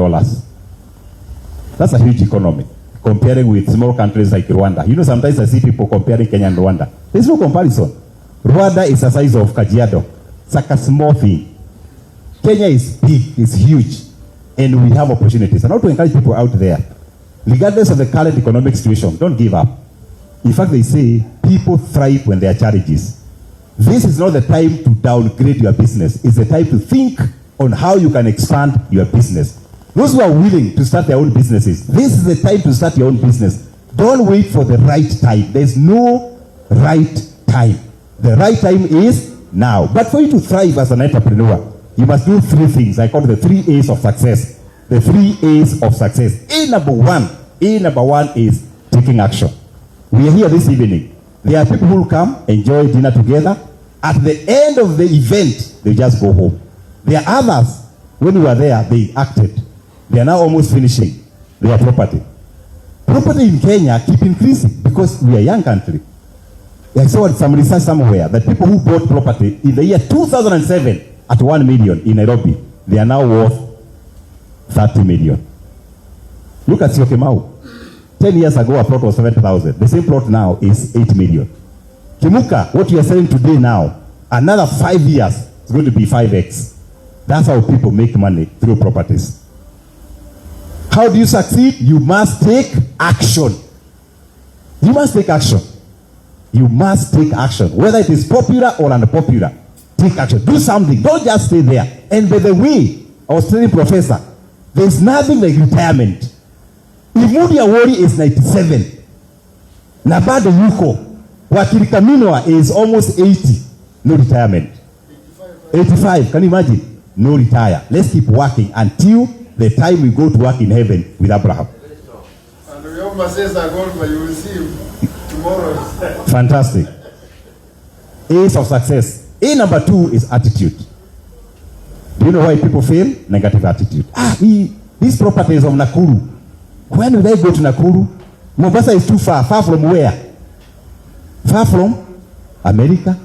[SPEAKER 17] That's a huge economy, comparing with small countries like Rwanda. You know, sometimes I see people comparing Kenya and Rwanda. There's no comparison. Rwanda is the size of Kajiado. It's like a small thing. Kenya is big, it's huge, and we have opportunities. And I want to encourage people out there, regardless of the current economic situation, don't give up. In fact, they say people thrive when there are challenges. This is not the time to downgrade your business. It's the time to think on how you can expand your business. Those who are willing to start their own businesses, this is the time to start your own business. Don't wait for the right time. There's no right time. The right time is now. But for you to thrive as an entrepreneur, you must do 3 things. I call it the 3 A's of success. The 3 A's of success. A number one is taking action. We are here this evening. There are people who will come, enjoy dinner together. At the end of the event, they just go home. There are others, when we were there, they acted. They are now almost finishing their property. Property in Kenya keep increasing because we are a young country. I saw some research somewhere that people who bought property in the year 2007 at 1 million in Nairobi, they are now worth 30 million. Look at Syokimau. 10 years ago, a plot was 7,000. The same plot now is 8 million. Kimuka, what you are selling today now, another 5 years, it's going to be 5x. That's how people make money through properties. How do you succeed? You must take action. You must take action. You must take action. Whether it is popular or unpopular, take action. Do something. Don't just stay there. And by the way, I was telling Professor, there's nothing like retirement. Imudi Awori is 97. Nabado Yuko, Wakili Kaminwa is almost 80. No retirement. 85. Can you imagine? No retire. Let's keep working until the time we go to work in heaven with Abraham.
[SPEAKER 1] And we almost says are gone, but you will see him tomorrow.
[SPEAKER 17] Fantastic. A's of success. A number 2 is attitude. Do you know why people fail? Negative attitude. These properties of Nakuru. When will I go to Nakuru? Mombasa is too far. Far from where? Far from America?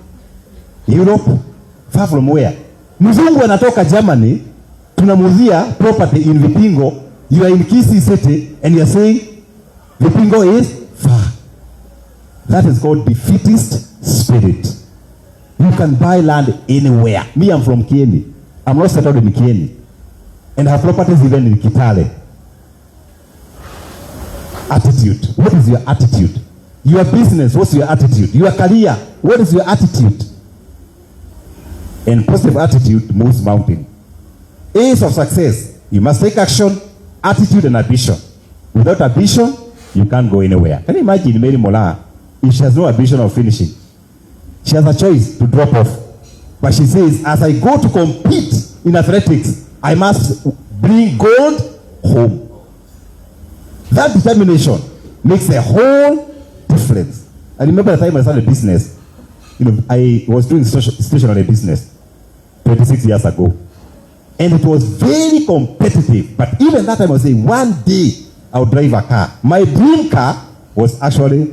[SPEAKER 17] Europe? Far from where? Mzungu anatoka Germany, tunamuzia property in Vipingo. You are in Kisii city and you are saying Vipingo is far. That is called defeatist spirit. You can buy land anywhere. Me, I'm from Kieni. I'm not settled in Kieni. And I have properties even in Kitale. Attitude. What is your attitude? Your business, what's your attitude? Your career, what is your attitude? And positive attitude moves mountain. A's of success. You must take action, attitude, and ambition. Without ambition, you can't go anywhere. Can you imagine Mary Mola, if she has no ambition of finishing? She has a choice to drop off. But she says, as I go to compete in athletics, I must bring gold home. That determination makes a whole difference. I remember the time I started business. I was doing stationary business 26 years ago. And it was very competitive. But even that time I was saying, one day I'll drive a car. My dream car was actually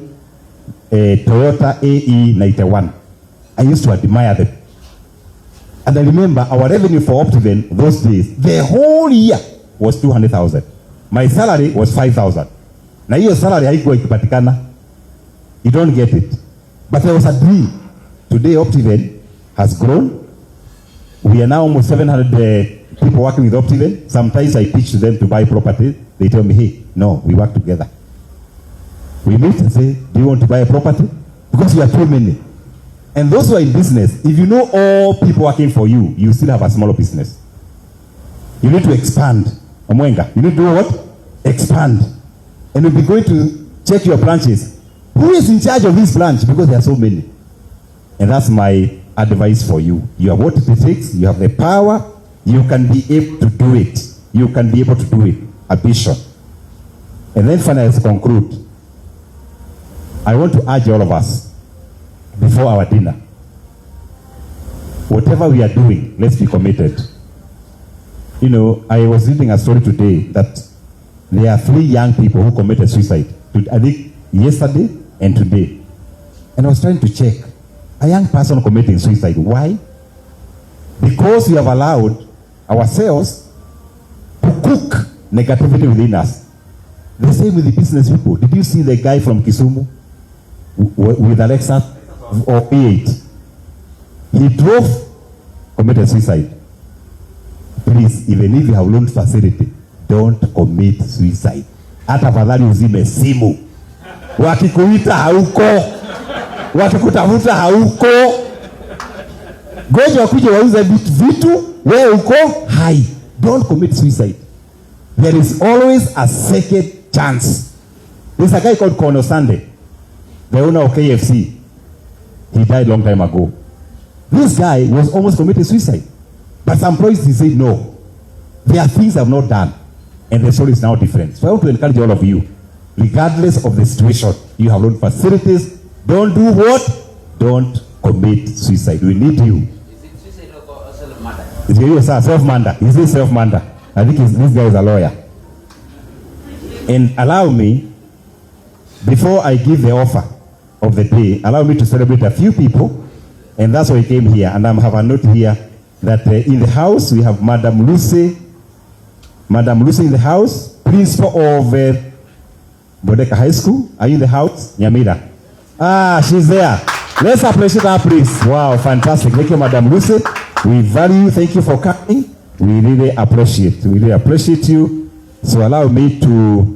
[SPEAKER 17] a Toyota AE91. I used to admire them. And I remember our revenue for Optiven those days, the whole year was 200,000. My salary was 5,000. Now your salary haikuwa ikipatikana. You don't get it. But there was a dream. Today Optiven has grown. We are now almost 700 people working with Optiven. Sometimes I pitch to them to buy property. They tell me, hey, no, we work together. We meet and say, do you want to buy a property? Because we are too many. And those who are in business, if you know all people working for you, you still have a small business. You need to expand. Omwenga, you need to do what? Expand. And we'll be going to check your branches. Who is in charge of this branch? Because there are so many. And that's my advice for you. You have what it takes. You have the power. You can be able to do it. You can be able to do it. Ambition. And then finally, to conclude, I want to urge all of us before our dinner. Whatever we are doing, let's be committed. I was reading a story today that there are 3 young people who committed suicide. I think yesterday and today. And I was trying to check. A young person committing suicide. Why? Because we have allowed ourselves to cook negativity within us. The same with the business people. Did you see the guy from Kisumu with Alexa or E8? He drove, committed suicide. Please, even if you have loan facility, don't commit suicide. Hata fadhali uzime simu. Wakikuita hauko. Wakikutafuta hauko. Goja wakuje wauze vitu, wewe uko hai. Don't commit suicide. There is always a second chance. There's a guy called Kono Sunday, the owner of KFC. He died long time ago. This guy was almost committing suicide. But some employees, he said, no. There are things I've not done. And the story is now different. So I want to encourage all of you, regardless of the situation, you have loan facilities. Don't do what? Don't commit suicide. We need you.
[SPEAKER 18] Is it suicide or self-murder?
[SPEAKER 17] It's self-murder. Is it self-murder? I think this guy is a lawyer. And allow me, before I give the offer, of the day, allow me to celebrate a few people, and that's why I came here. And I have a note here that in the house we have Madam Lucy in the house, principal of Bodeka High School. Are you in the house? Nyamira. She's there. Let's appreciate her, please. Wow, fantastic. Thank you, Madam Lucy. We value you. Thank you for coming. We really appreciate you. So allow me to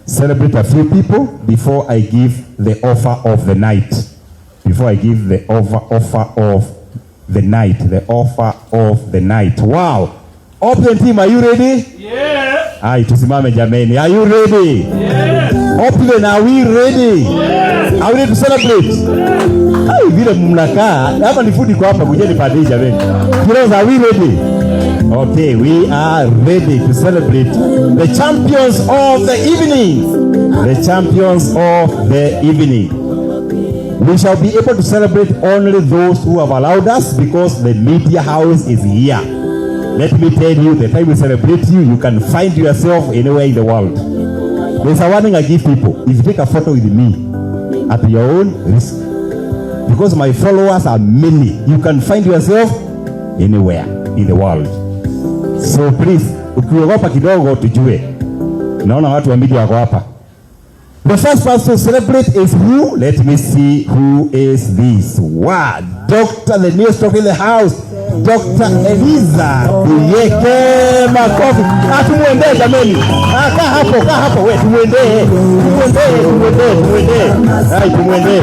[SPEAKER 17] celebrate a few people before I give the offer of the night. The offer of the night. Wow. Optiven team, are you ready?
[SPEAKER 6] Yeah.
[SPEAKER 17] Aye, tusimame jameni. Are you ready? Yeah. Optiven, are we ready? Yeah. Are we ready to celebrate? Aye, vile mnakaa. Hapa ni food iko hapa, kujeni party jameni. Girls, are we ready? Okay, we are ready to celebrate the champions of the evening. We shall be able to celebrate only those who have allowed us because the media house is here. Let me tell you, the time we celebrate you, you can find yourself anywhere in the world. There's a warning I give people. If you take a photo with me at your own risk, because my followers are many, you can find yourself anywhere in the world. So please, ukiogopa kidogo tujue. Naona watu wa media wako hapa. The first person to celebrate is who? Let me see who is this. Wow, Dr. the newest doctor in the house, Dr. Eliza Uyeke Makofi. Tumwendee jameni. Kaa hapo wewe, tumwendee. Hai, tumwendee.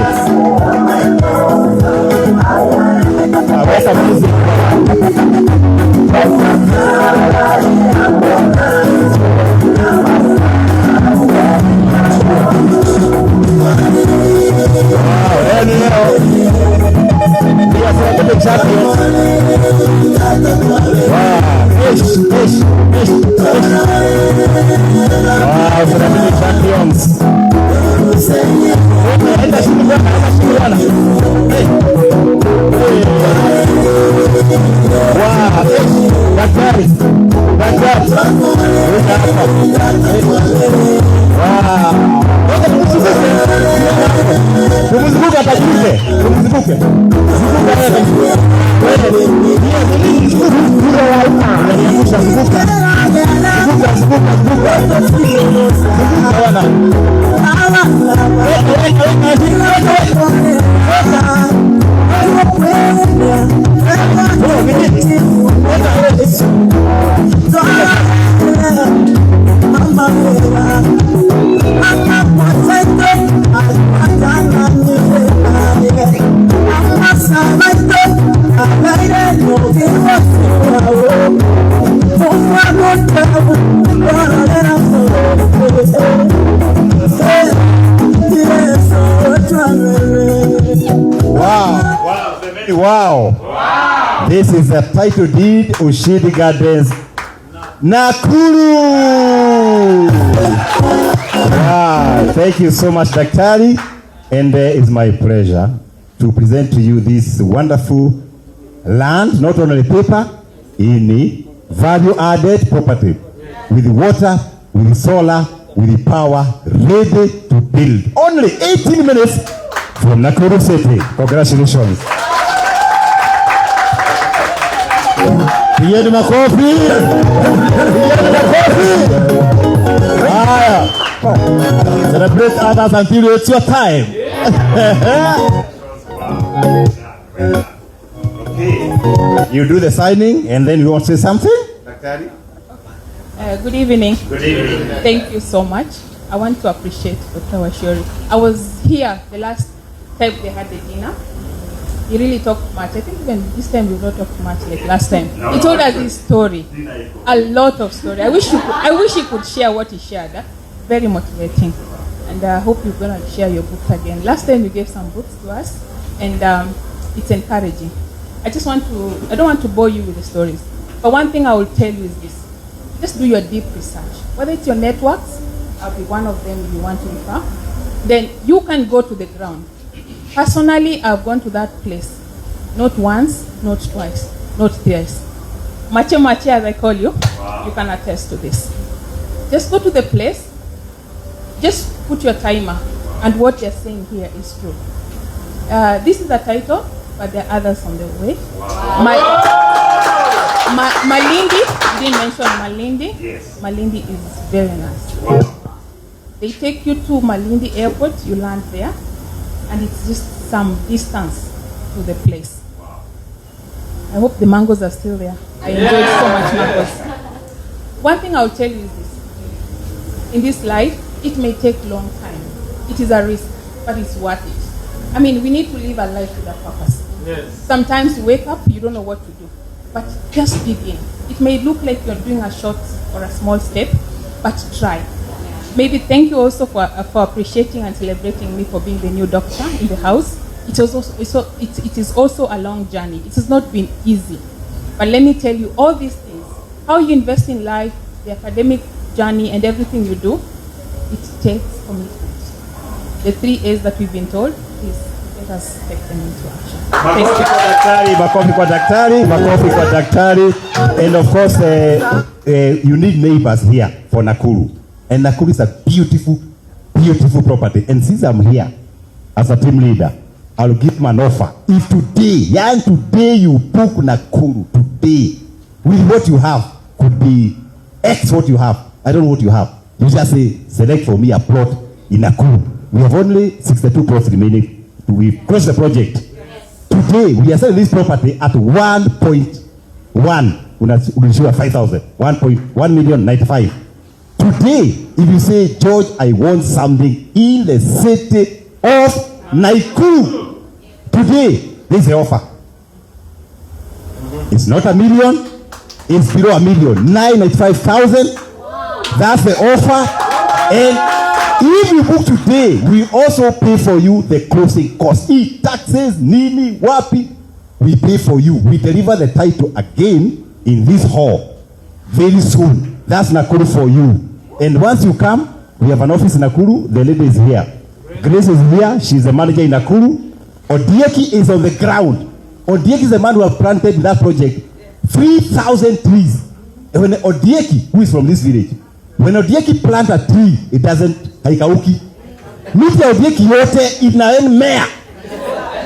[SPEAKER 17] Weka music. Wow. This is a title deed, Ushindi Gardens, Nakuru. Wow. Thank you so much, Daktari. And it's my pleasure to present to you this wonderful land, not only paper, in value-added property, with water, with solar, with power, ready to build. Only 18 minutes from Nakuru City. Congratulations. Pigeni makofi. Haya. Celebrate others until it's your time. Okay. You do the signing and then you want to say something?
[SPEAKER 19] Good evening.
[SPEAKER 17] Good evening.
[SPEAKER 19] Thank you so much. I want to appreciate Dr. Washuri. I was here the last time they had the dinner. He really talked much. I think even this time we not talked much like last time. He told us his story, a lot of story. I wish he could share what he shared. Very motivating, and I hope you're gonna share your books again. Last time you gave some books to us, and it's encouraging. I don't want to bore you with the stories, but one thing I will tell you is this: just do your deep research. Whether it's your networks, I'll be one of them if you want to refer. Then you can go to the ground. Personally, I've gone to that place, not once, not twice, not thrice. Mache, as I call you, you can attest to this. Just go to the place, just put your timer, and what you're saying here is true. This is the title, but there are others on the way. Malindi, you didn't mention Malindi.
[SPEAKER 2] Yes.
[SPEAKER 19] Malindi is very nice. They take you to Malindi Airport, you land there, and it's just some distance to the place. I hope the mangoes are still there. I enjoyed so much mangoes. One thing I'll tell you is this. In this life, it may take a long time. It is a risk, but it's worth it. I mean, we need to live a life with a purpose.
[SPEAKER 6] Yes.
[SPEAKER 19] Sometimes you wake up, you don't know what to do. But just begin. It may look like you're doing a short or a small step, but try. Maybe thank you also for appreciating and celebrating me for being the new doctor in the house. It is also a long journey. It has not been easy. But let me tell you, all these things, how you invest in life, the academic journey, and everything you do, it takes commitment. The 3 A's that we've been told, please let us take them into action.
[SPEAKER 17] Makofi kwa daktari. And of course, you need neighbors here for Nakuru. And Nakuru is a beautiful, beautiful property. And since I'm here as a team leader, I'll give him an offer. If today you book Nakuru, today, with what you have, could be X what you have. I don't know what you have. You just say, select for me a plot in Nakuru. We have only 62 plots remaining. We close the project. Today, we are selling this property at 1.1. We'll show 5,000. 1.195. Today, if you say, George, I want something in the city of Nakuru. Today, this is the offer. It's not $1 million. It's below $1 million. 995,000. That's the offer. And if you book today, we also pay for you the closing costs. Taxes, nini, wapi, we pay for you. We deliver the title again in this hall very soon. That's Nakuru for you. And once you come, we have an office in Nakuru. The lady is here. Grace is here. She's the manager in Nakuru. Odieki is on the ground. Odieki is the man who has planted that project 3,000 trees. And when Odieki, who is from this village, when Odieki plant a tree, it doesn't haikauki. Miti ya Odieki yote inaenmea.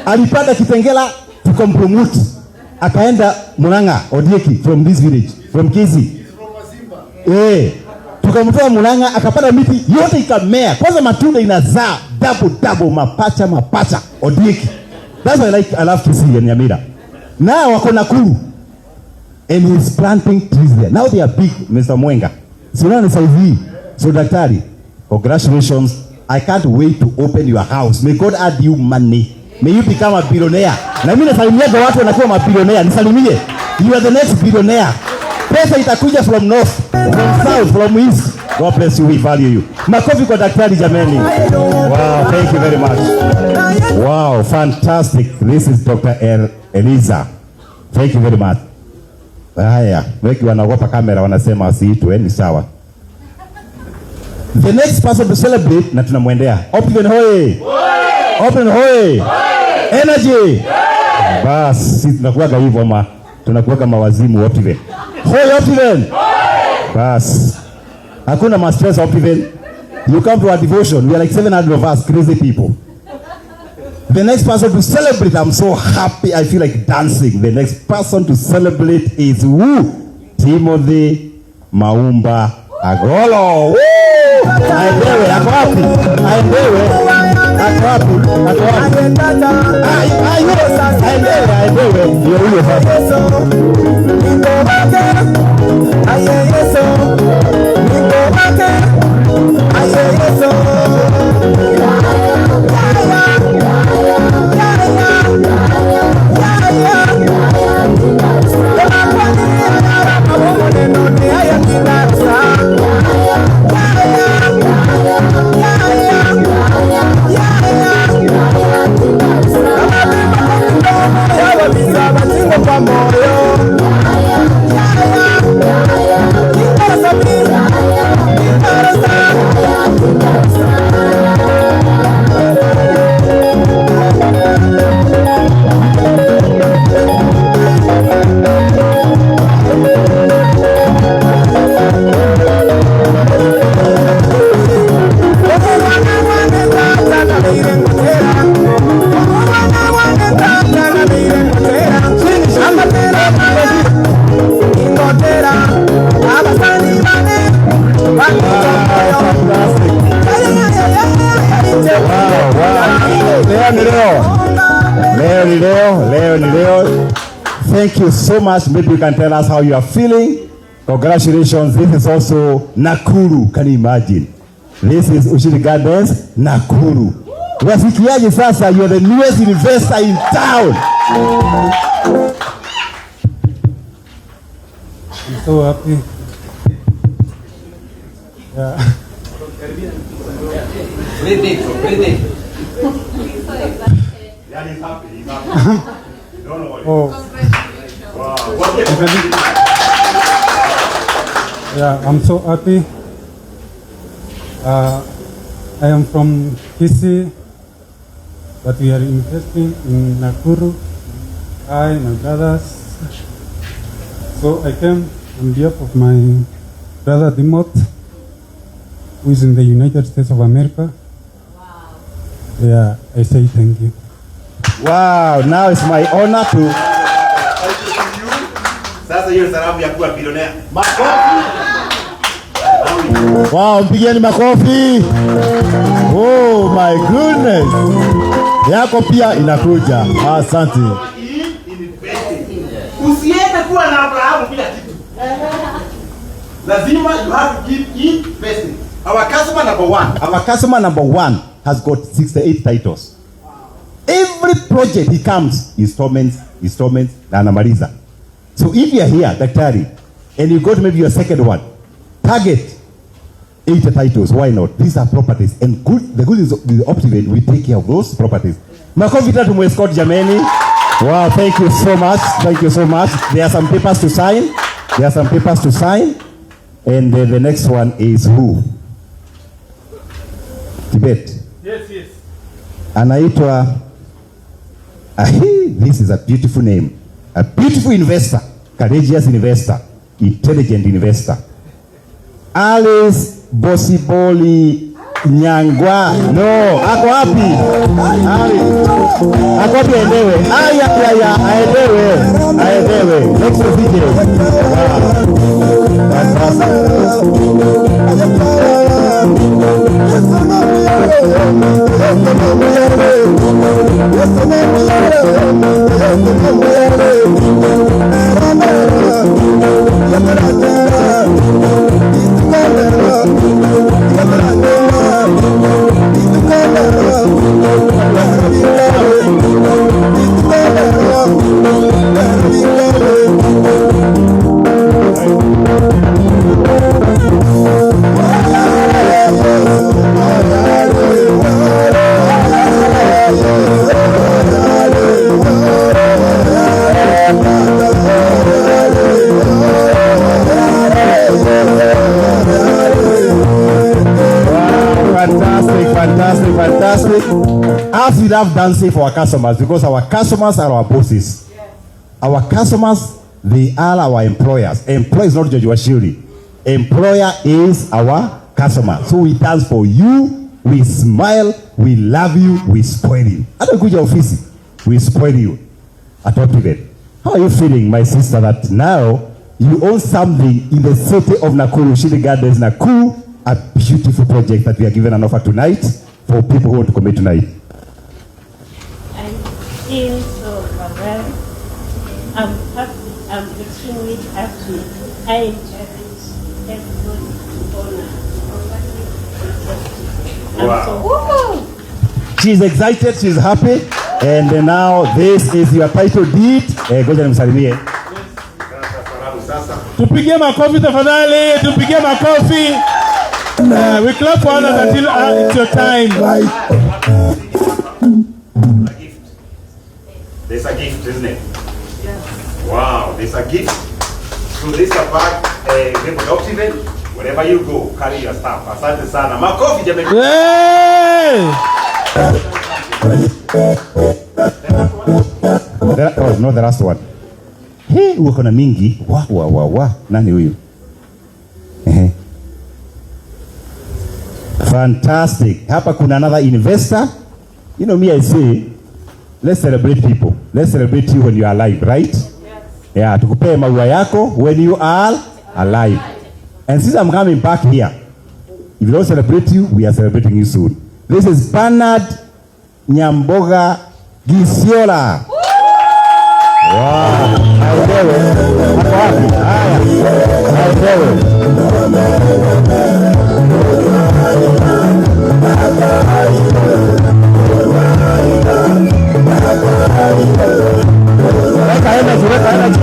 [SPEAKER 17] Alipanda Kitengela to compromote. Akaenda Murang'a, Odieki from this village, from Kisii. Tukamtoa Murang'a, akapanda miti yote ikamea. Kwanza matunda inazaa double mapacha Odieki. That's why I love Kisii and Nyamira. Now wako Nakuru. And he's planting trees there. Now they are big, Mr. Mwenga. So daktari, congratulations. I can't wait to open your house. May God add you money. May you become a billionaire. Na mimi nasalimia kwa watu wanakuwa mabillionaire. Nisalimie. You are the next billionaire. Pesa itakuja from north, from south, from east. God bless you. We value you. Makofi kwa daktari jameni. Wow, thank you very much. Wow, fantastic. This is Dr. Eliza. Thank you very much. Haya, wengi wanaogopa kamera wanasema wasiitwe, ni sawa. The next person to celebrate na tunamwendea. Optiven hoye. Optiven hoye. Energy. Bas, sisi tunakuwaga hivyo ama tunakuwaga mawazimu Optiven. Hoye Optiven. Bas. Hakuna ma-stress Optiven. You come to our devotion. We are like 700 of us crazy people. The next person to celebrate, I'm so happy, I feel like dancing. The next person to celebrate is who? Timothy Maumba Agolo. Woo! Aendewe, ako wapi? Aendewe, ako wapi? Ako wapi? Aendewe, ndio huyo sasa.
[SPEAKER 20] Moyo
[SPEAKER 17] Leo. Thank you so much. Maybe you can tell us how you are feeling. Congratulations. This is also Nakuru. Can you imagine? This is Ushiri Gardens, Nakuru. Wafikiaje sasa? You're the newest investor in town.
[SPEAKER 20] I'm so happy. Yeah. Yeah, I'm so happy. I am from Kisii, but we are investing in Nakuru. I, my brothers. So I came on behalf of my brother Dimot, who is in the United States of America. Wow. Yeah, I say thank you.
[SPEAKER 17] Wow, now it's my honor to...
[SPEAKER 2] Sasa hiyo salamu ya kuwa bilionea.
[SPEAKER 10] Wow, mpigeni makofi. Oh my goodness. Yako pia inakuja. Asante.
[SPEAKER 5] Usiende kuwa na Abrahamu bila kitu. Lazima you have to keep investing.
[SPEAKER 17] Our customer number one has got 68 titles. Every project he comes, installments, na anamaliza. So if you are here, daktari, and you go to maybe your second one, target 80 titles. Why not? These are properties, and the good is with Optiven, we take care of those properties. Makofi tatu mwescott jameni. Wow, thank you so much. Thank you so much. There are some papers to sign. And the next one is who? Tibet.
[SPEAKER 14] Yes.
[SPEAKER 17] Anaitwa this is a beautiful name. A beautiful investor, courageous investor, intelligent investor. Alice Bosiboli Nyangwa. No, ako wapi? Ako wapi endewe? Aendewe. Next to DJ. Fantastic. As we love dancing for our customers, because our customers are our bosses. Our customers, they are our employers. Employer is not Joshua Shiri. Employer is our customer. So we dance for you, we smile, we love you, we spoil you. I don't go to your office, we spoil you at Optiven. How are you feeling, my sister, that now you own something in the city of Nakuru, Shiri Gardens, Nakuru, a beautiful project that we are given an offer tonight for people who want to commit tonight.
[SPEAKER 4] I feel so overwhelmed. I'm happy. I'm extremely happy. I encourage everybody to honor.
[SPEAKER 17] Wow. She's excited, she's happy, and now this is your title deed. Ngoja nimsalimie.
[SPEAKER 14] Tupige makofi tafadhali, tupige makofi. We clap for others until it's your time.
[SPEAKER 2] There's a gift, isn't it? Yes. Wow, there's a gift. So this is a bag, labeled Optiven. Wherever you go, carry your stuff. Asante sana. Makofi jamani.
[SPEAKER 17] No, the last one. Hey, uko na mingi. Wa. Nani huyu? Fantastic. Hapa kuna another investor. You know me, I say, let's celebrate people. Let's celebrate you when you are alive, right? Yes. Yeah, tukupee maua yako when you are alive. And since I'm coming back here, if we don't celebrate you, we are celebrating you soon. This is Bernard Nyamboga Gisiola. Wow. Aidewe. Hapo wapi? Haya. Aidewe. Weka energy, weka energy.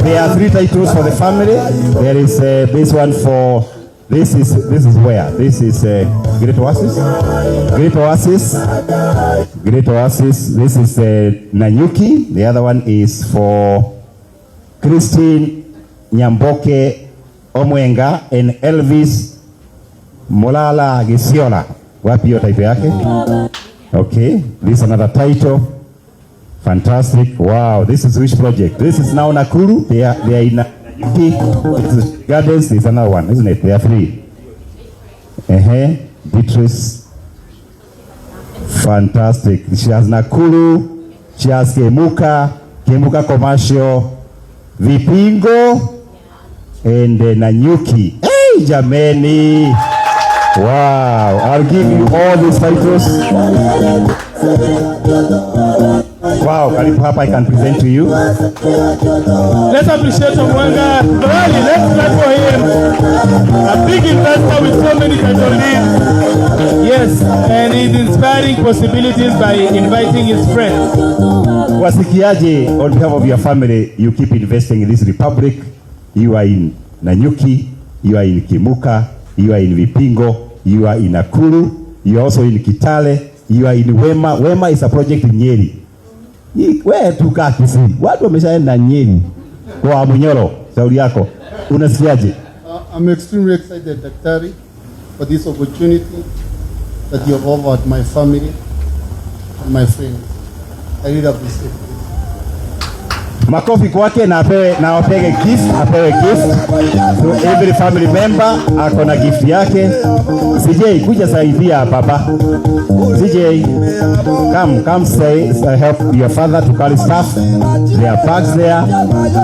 [SPEAKER 17] There are 3 titles for the family. There is this one for this is where this is Great Oasis. This is Nanyuki. The other one is for Christine Nyamboke Omwenga and Elvis Molala Gisiola. Wapi hiyo title yake? Okay, this is another title. Fantastic. Wow, this is which project? This is now Nakuru. They are in Nanyuki. This is Gardens. This is another one, isn't it? They are 3. Beatrice. Fantastic. She has Nakuru. She has Kemuka Commercial, Vipingo, and Nanyuki. Hey, Jameni. Wow. I'll give you all these titles. Wow, karibu hapa, I can present to you.
[SPEAKER 14] Let's appreciate Omwenga. Really, let's clap for him. A big investor with so many title deeds. Yes, and he's inspiring possibilities by inviting his friends.
[SPEAKER 17] Wasikiaje, on behalf of your family, you keep investing in this republic. You are in Nanyuki, you are in Kimuka, you are in Vipingo, you are in Nakuru, you are also in Kitale, you are in Wema. Wema is a project in Nyeri. Wewe tukaa Kisii. Watu wameshaenda Nyeri kwa Munyoro. Shauri yako. Unasikiaje?
[SPEAKER 1] I'm extremely excited, Daktari, for this opportunity that you have offered my family and my friends. I really appreciate it.
[SPEAKER 17] Makofi kwake na apege gift, apewe gift. So every family member ako na gift yake. CJ, kuja saidia baba. CJ, come say help your father to carry stuff. There are bags there.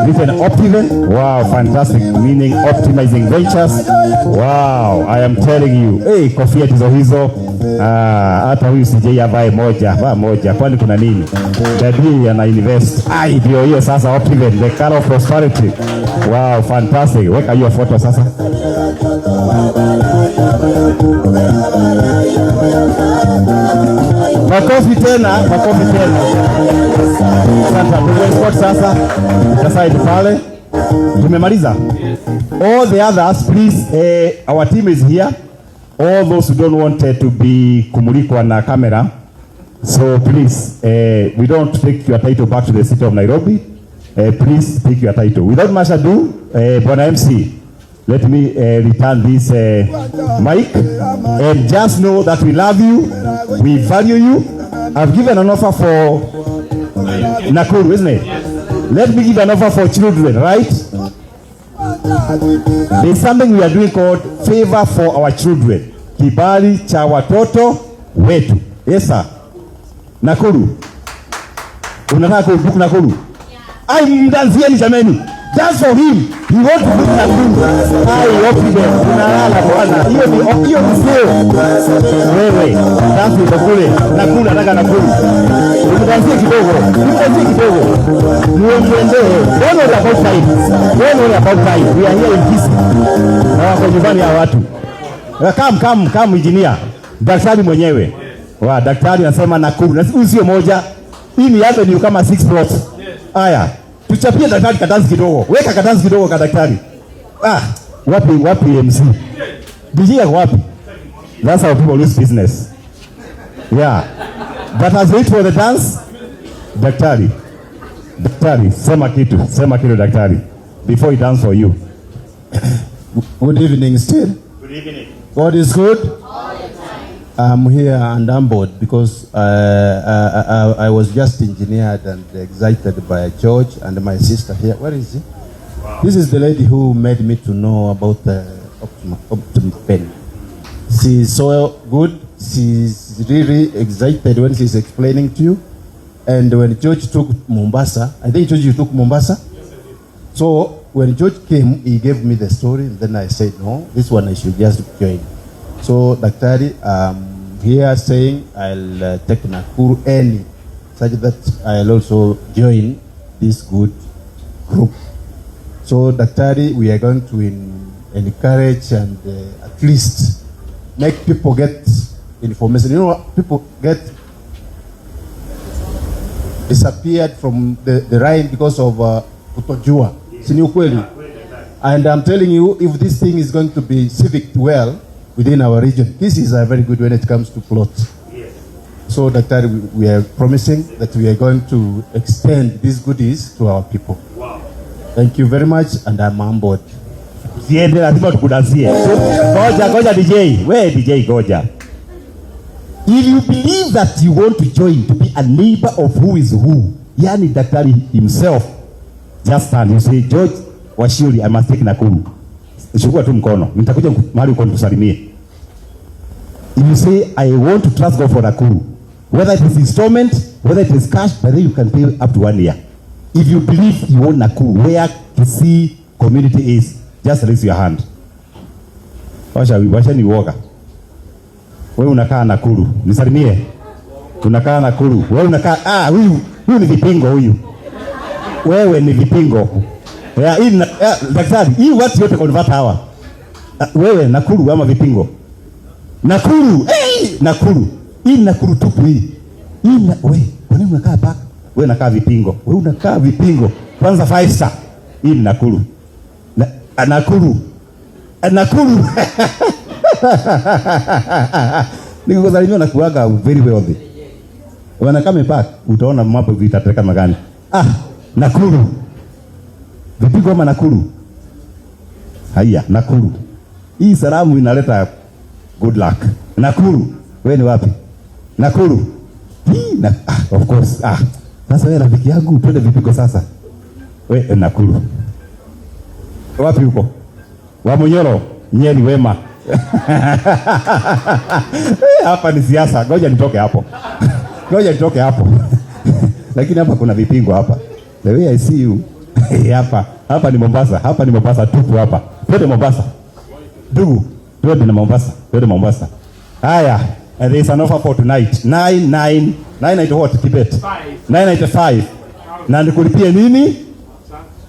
[SPEAKER 17] Written Optiven. Wow, fantastic. Meaning optimizing ventures. Wow, I am telling you. Hey, kofia hizo. Hata huyu CJ avae moja. Kwani kuna nini? Daddy ana invest. Ndio hiyo sasa Optiven, the color of prosperity. Wow, fantastic. Weka hiyo photo sasa. Makofi tena. Sasa pale. Tumemaliza. All the others, please, our team is here. All those who don't want to be kumulikwa na camera. So please, we don't take your title back to the city of Nairobi. Please take your title. Without much ado, Bwana MC, let me return this mic. And just know that we love you, we value you. I've given an offer for Nakuru, isn't it? Let me give an offer for children, right? There's something we are doing called Favor for Our Children. Kibali cha watoto wetu. Yes, sir. Nakuru. Unataka kubook Nakuru? Mdanzieni jameni. Just for him. He wants to book Nakuru. Optiven. Unalala bwana. Hiyo ni sio. Wewe. Sasa uko kule. Nakuru nataka Nakuru. Mdanzie kidogo. Muendee. Don't worry about time. We are here in Kisii. Na wako nyumbani ya watu. Come engineer. Daktari mwenyewe. Daktari anasema Nakuru. Na sio moja. Hii ni avenue kama 6 plots. Haya. Tuchapie daktari katanzi kidogo. Weka katanzi kidogo kwa daktari. Wapi MC? DJ yako wapi? That's how people lose business. Yeah. But as wait for the dance. Daktari, sema kitu daktari. Before he dance for you.
[SPEAKER 21] Good evening still.
[SPEAKER 17] Good evening.
[SPEAKER 21] God is good.
[SPEAKER 17] All the time.
[SPEAKER 21] I'm here and I'm bored because I was just engineered and excited by George and my sister here. Where is he? Wow. This is the lady who made me to know about the Optiven. She's so good. She's really excited when she's explaining to you. And when George took Mombasa, I think George, you took Mombasa? Yes, I did. So when George came, he gave me the story, and then I said, no, this one I should just join. So, Daktari, here saying I'll take Nakuru any, such that I'll also join this good group. So, Daktari, we are going to encourage and at least make people get information. You know, people get disappeared from the Rhine because of kutojua. Sini ukweli. And I'm telling you, if this thing is going to be civic well within our region, this is very good when it comes to plots. Yes. So Daktari, we are promising that we are going to extend these goodies to our people. Wow. Thank you very much, and I'm on board.
[SPEAKER 17] Siende lazima tukudansie. Goja DJ. Where DJ Goja? If you believe that you want to join to be a neighbor of who is who, yani Daktari himself, just stand. You say, George Washuri, I must take Nakuru. Chukua tu mkono. Nitakuja mahali uko nikusalimie. If you say, I want to trust God for Nakuru, whether it is installment, whether it is cash, whether you can pay up to 1 year. If you believe you want Nakuru, where Kisii community is, just raise your hand. Washa ni woga. Wewe unakaa Nakuru, nisalimie. Unakaa Nakuru. Wewe unakaa huyu ni vipingo huyu. Wewe ni vipingo. Daktari, hii watu yote convert hawa. Wewe Nakuru ama vipingo? Nakuru, Nakuru. Hii Nakuru tupu hii. Wewe unakaa hapa? Wewe unakaa vipingo. Wewe unakaa vipingo. Kwanza 5 star. Hii Nakuru. Nakuru. Nakuru. Nikusalimia na kuaga very wealthy. Wanakame park, utaona mambo vitateka magani. Nakuru. Vipigo kama Nakuru. Haya, Nakuru. Hii salamu inaleta good luck. Nakuru. Wewe ni wapi? Nakuru. Of course. Sasa wewe rafiki yangu, twende vipigo sasa. Wewe Nakuru. Wapi huko? Wa Munyoro, Nyeri, Wema. Hapa ni siasa. Ngoja nitoke hapo. Lakini hapa kuna vipingo hapa. The way I see you. Hapa ni Mombasa tupu hapa. Twende Mombasa. Dugu, twende na Mombasa. Haya, there is an offer for tonight. 990 what? Kibet. 995. Na nikulipie nini?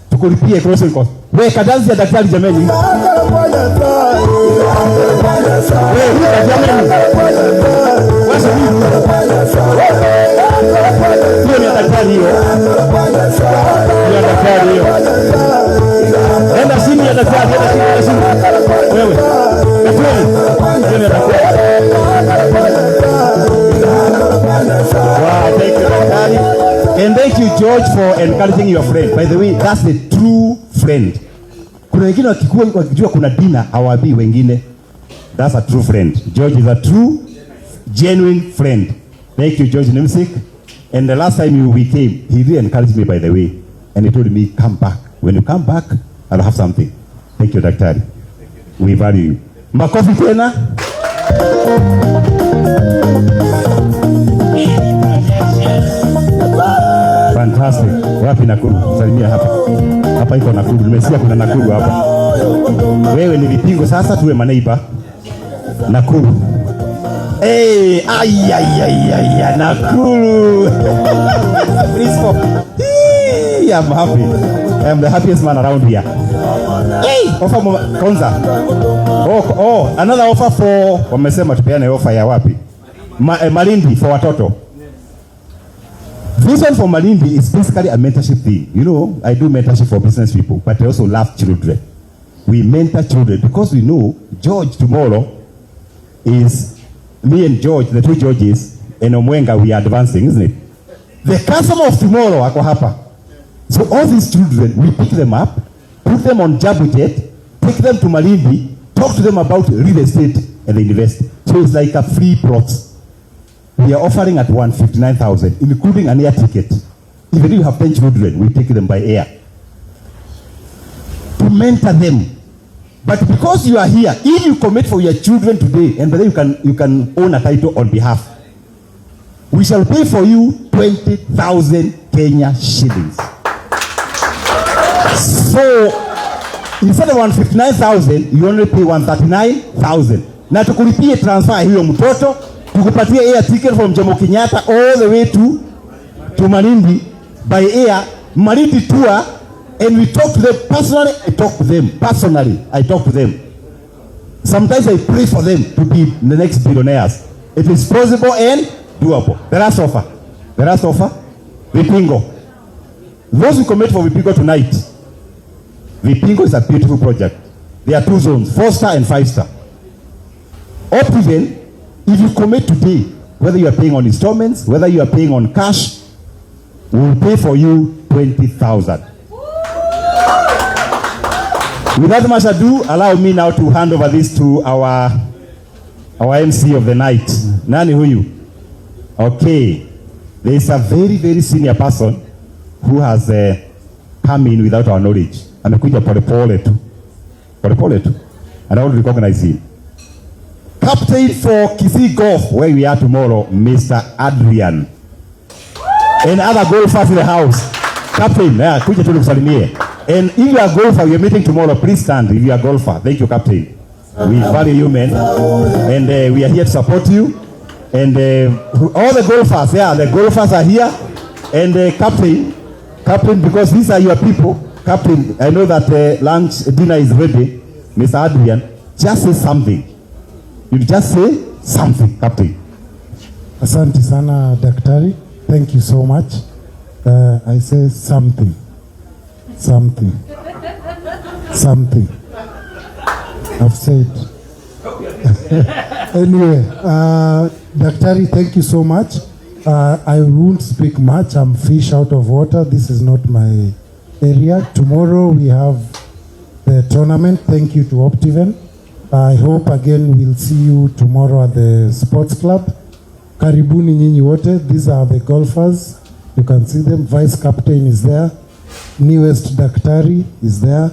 [SPEAKER 17] Tukulipie crossing cost. Wewe kadansi ya daktari jameni. Wewe jameni. Wacha nini? Hiyo ni daktari hiyo. Enda simu ya daktari, Wewe. Daktari. Hiyo ni daktari. Wow, thank you daktari. And thank you George for encouraging your friend. By the way, that's the true friend. Kuna wengine wakijua kuna dina hawabii wengine. That's a true friend. George is a true, genuine friend. Thank you George Nimsik. And the last time we came, he really encouraged me by the way. And he told me, come back. When you come back, I'll have something. Thank you, Daktari. We value you. Makofi tena. Fantastic. Wapi Nakuru? Salimia hapa. Hapa iko Nakuru. Nimesikia kuna Nakuru hapa. Wewe ni vipingo sasa tuwe maneiba. Nakuru. Nakuru. Please for. I'm happy. I am the happiest man around here. Offer kwanza. Another offer for wamesema tupeane offer ya wapi? Malindi for watoto. Vision for Malindi is basically a mentorship thing. You know, I do mentorship for business people, but I also love children. We mentor children because we know George tomorrow is me and George, the two Georges, and Omwenga, we are advancing, isn't it? The customer of tomorrow wako hapa. So all these children, we pick them up, put them on Jabu Jet, take them to Malindi, talk to them about real estate, and they invest. So it's like a free plot. We are offering at 159,000, including an air ticket. Even if you have 10 children, we take them by air to mentor them. But because you are here, if you commit for your children today, and then you can own a title on behalf, we shall pay for you 20,000 Kenya shillings. So instead of 159,000, you only pay 139,000. Na tukulipie transfer hiyo mtoto, tukupatie air ticket from Jomo Kenyatta all the way to Malindi by air, Malindi tour, and we talk to them personally. I talk to them. Sometimes I pray for them to be the next billionaires. It is possible and doable. The last offer, Vipingo. Those who commit for Vipingo tonight, Vipingo is a beautiful project. There are 2 zones, 4-star and 5-star. Optiven, if you commit today, whether you are paying on installments, whether you are paying on cash, we will pay for you 20,000. Without much ado, allow me now to hand over this to our MC of the night. Nani huyu? Okay. There is a very, very senior person who has come in without our knowledge. Amekuja polepole tu. And I want to recognize him. Captain for Kisii Golf, where we are tomorrow, Mr. Adrian. And other golfers in the house. Captain, kuja tu nikusalimie. And if you are a golfer, we are meeting tomorrow. Please stand if you are a golfer. Thank you, Captain. We value you, man. And we are here to support you. And all the golfers, the golfers are here. And Captain, because these are your people. Captain, I know that dinner is ready. Mr. Adrian, just say something. You just say something, Captain.
[SPEAKER 15] Asante sana, Daktari. Thank you so much. I say something. I've said. Anyway, Daktari, thank you so much. I won't speak much. I'm fish out of water. This is not my area. Tomorrow we have the tournament. Thank you to Optiven. I hope again we'll see you tomorrow at the sports club. Karibuni nyinyi wote. These are the golfers. You can see them. Vice captain is there. Newest Daktari is there.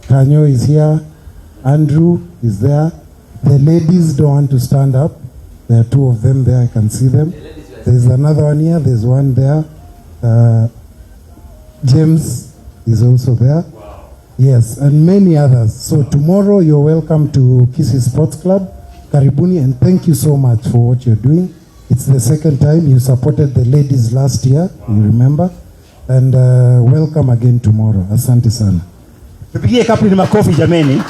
[SPEAKER 15] Kanyo is here. Andrew is there. The ladies don't want to stand up. There are 2 of them there. I can see them. There's another one here. There's one there. James is also there. Wow. Yes, and many others. So tomorrow you're welcome to Kisii Sports Club. Karibuni, and thank you so much for what you're doing. It's the second time you supported the ladies last year. Wow. You remember? And welcome again tomorrow. Asante sana.
[SPEAKER 17] Tupigie Captain makofi jameni.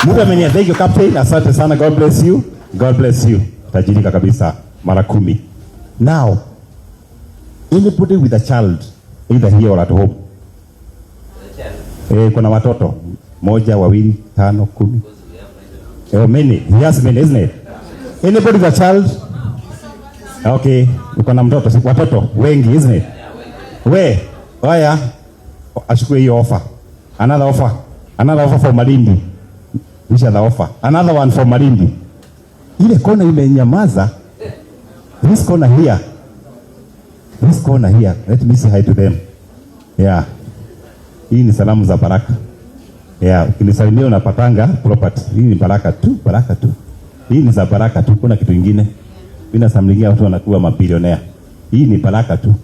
[SPEAKER 17] Mungu amenia. Thank you Captain. Asante sana. God bless you. God bless you. Tajirika kabisa mara 10. Now, anybody with a child, either here or at home. Kuna watoto 1, 2, 5, 10. Many. He has many, isn't it? Anybody with a child? Okay. Kuna mtoto, watoto wengi, isn't it? We, haya, ashukue hiyo offer. Another offer for Malindi. Which other offer? Another one for Malindi. Ile kona imenyamaza. This corner here. Let me say hi to them. Yeah. Hii ni salamu za baraka. Yeah, ukinisalimia unapatanga property. Hii ni baraka tu. Hii ni za baraka tu, kuna kitu kingine. Mimi nasamlingia watu wanakuwa mabilionea. Hii ni baraka tu.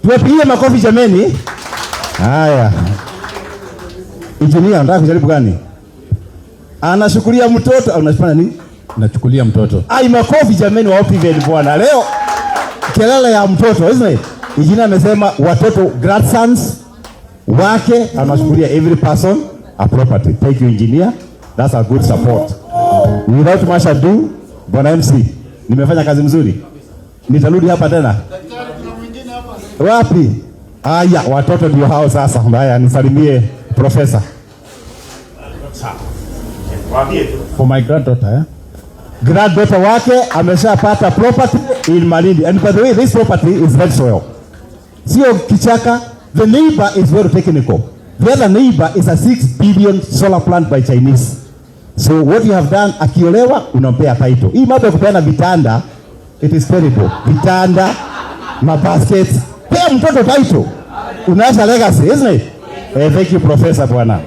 [SPEAKER 17] Tuwapigie makofi jameni. Haya. Engineer, unataka kujaribu gani? Anashukulia mtoto au unafanya nini?
[SPEAKER 21] Nachukulia mtoto.
[SPEAKER 17] Ai, makofi jameni wa Optiven bwana. Leo kelele ya mtoto, isn't it? Engineer amesema watoto grandsons wake anashukulia every person a property. Thank you engineer. That's a good support. Without much ado, bwana MC, nimefanya kazi mzuri. Nitarudi hapa tena. Wapi? Aya, watoto ndio hao sasa. Haya, nisalimie professor.
[SPEAKER 21] For my granddaughter,
[SPEAKER 17] Granddaughter wake ameshapata property in Malindi. And by the way, this property is red soil. Sio kichaka. The neighbor is very technical. The other neighbor is a 6 billion solar plant by Chinese. So what you have done, akiolewa unampea title. Hii mambo ya kupeana vitanda, it is terrible. Vitanda, mabaskets, pea mtoto title. Unaasha legacy, isn't it? Thank you Professor bwana.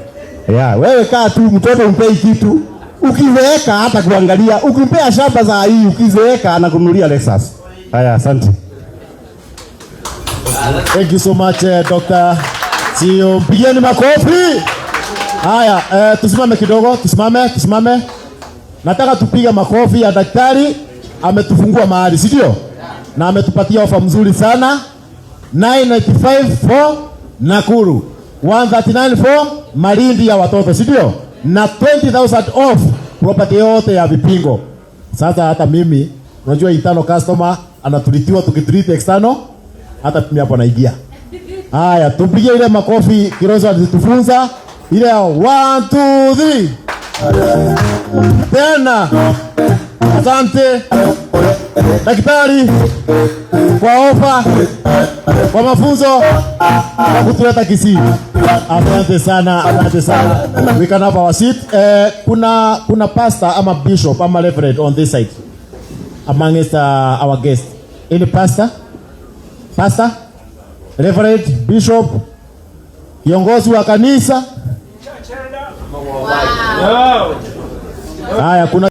[SPEAKER 17] Yeah, wewe kaa tu mtoto umpei kitu. Ukizeeka hata kuangalia, ukimpea shamba za hii, ukizeeka anakununulia Lexus. Haya, asante.
[SPEAKER 10] Thank you so much Dr. Sio, pigeni makofi. Haya, tusimame kidogo, tusimame. Nataka tupige makofi ya daktari, ametufungua mahali, si ndio? Na ametupatia ofa mzuri sana. 995 for Nakuru, 139 for Malindi ya watoto, si ndio? Na 20,000 off property yote ya Vipingo. Sasa hata mimi, unajua internal customer anatulitiwa, tukitreat external hata mimi hapo naingia. Haya, tupigie ile makofi Kirozo alitufunza ile 1 2 3. Tena. Asante daktari kwa ofa, kwa mafunzo, kwa kutuleta Kisii. Asante sana. We can have our seat. Kuna pastor ama bishop ama reverend on this side amongst our guests. Any pastor, reverend, bishop, kiongozi wa kanisa. Haya, kuna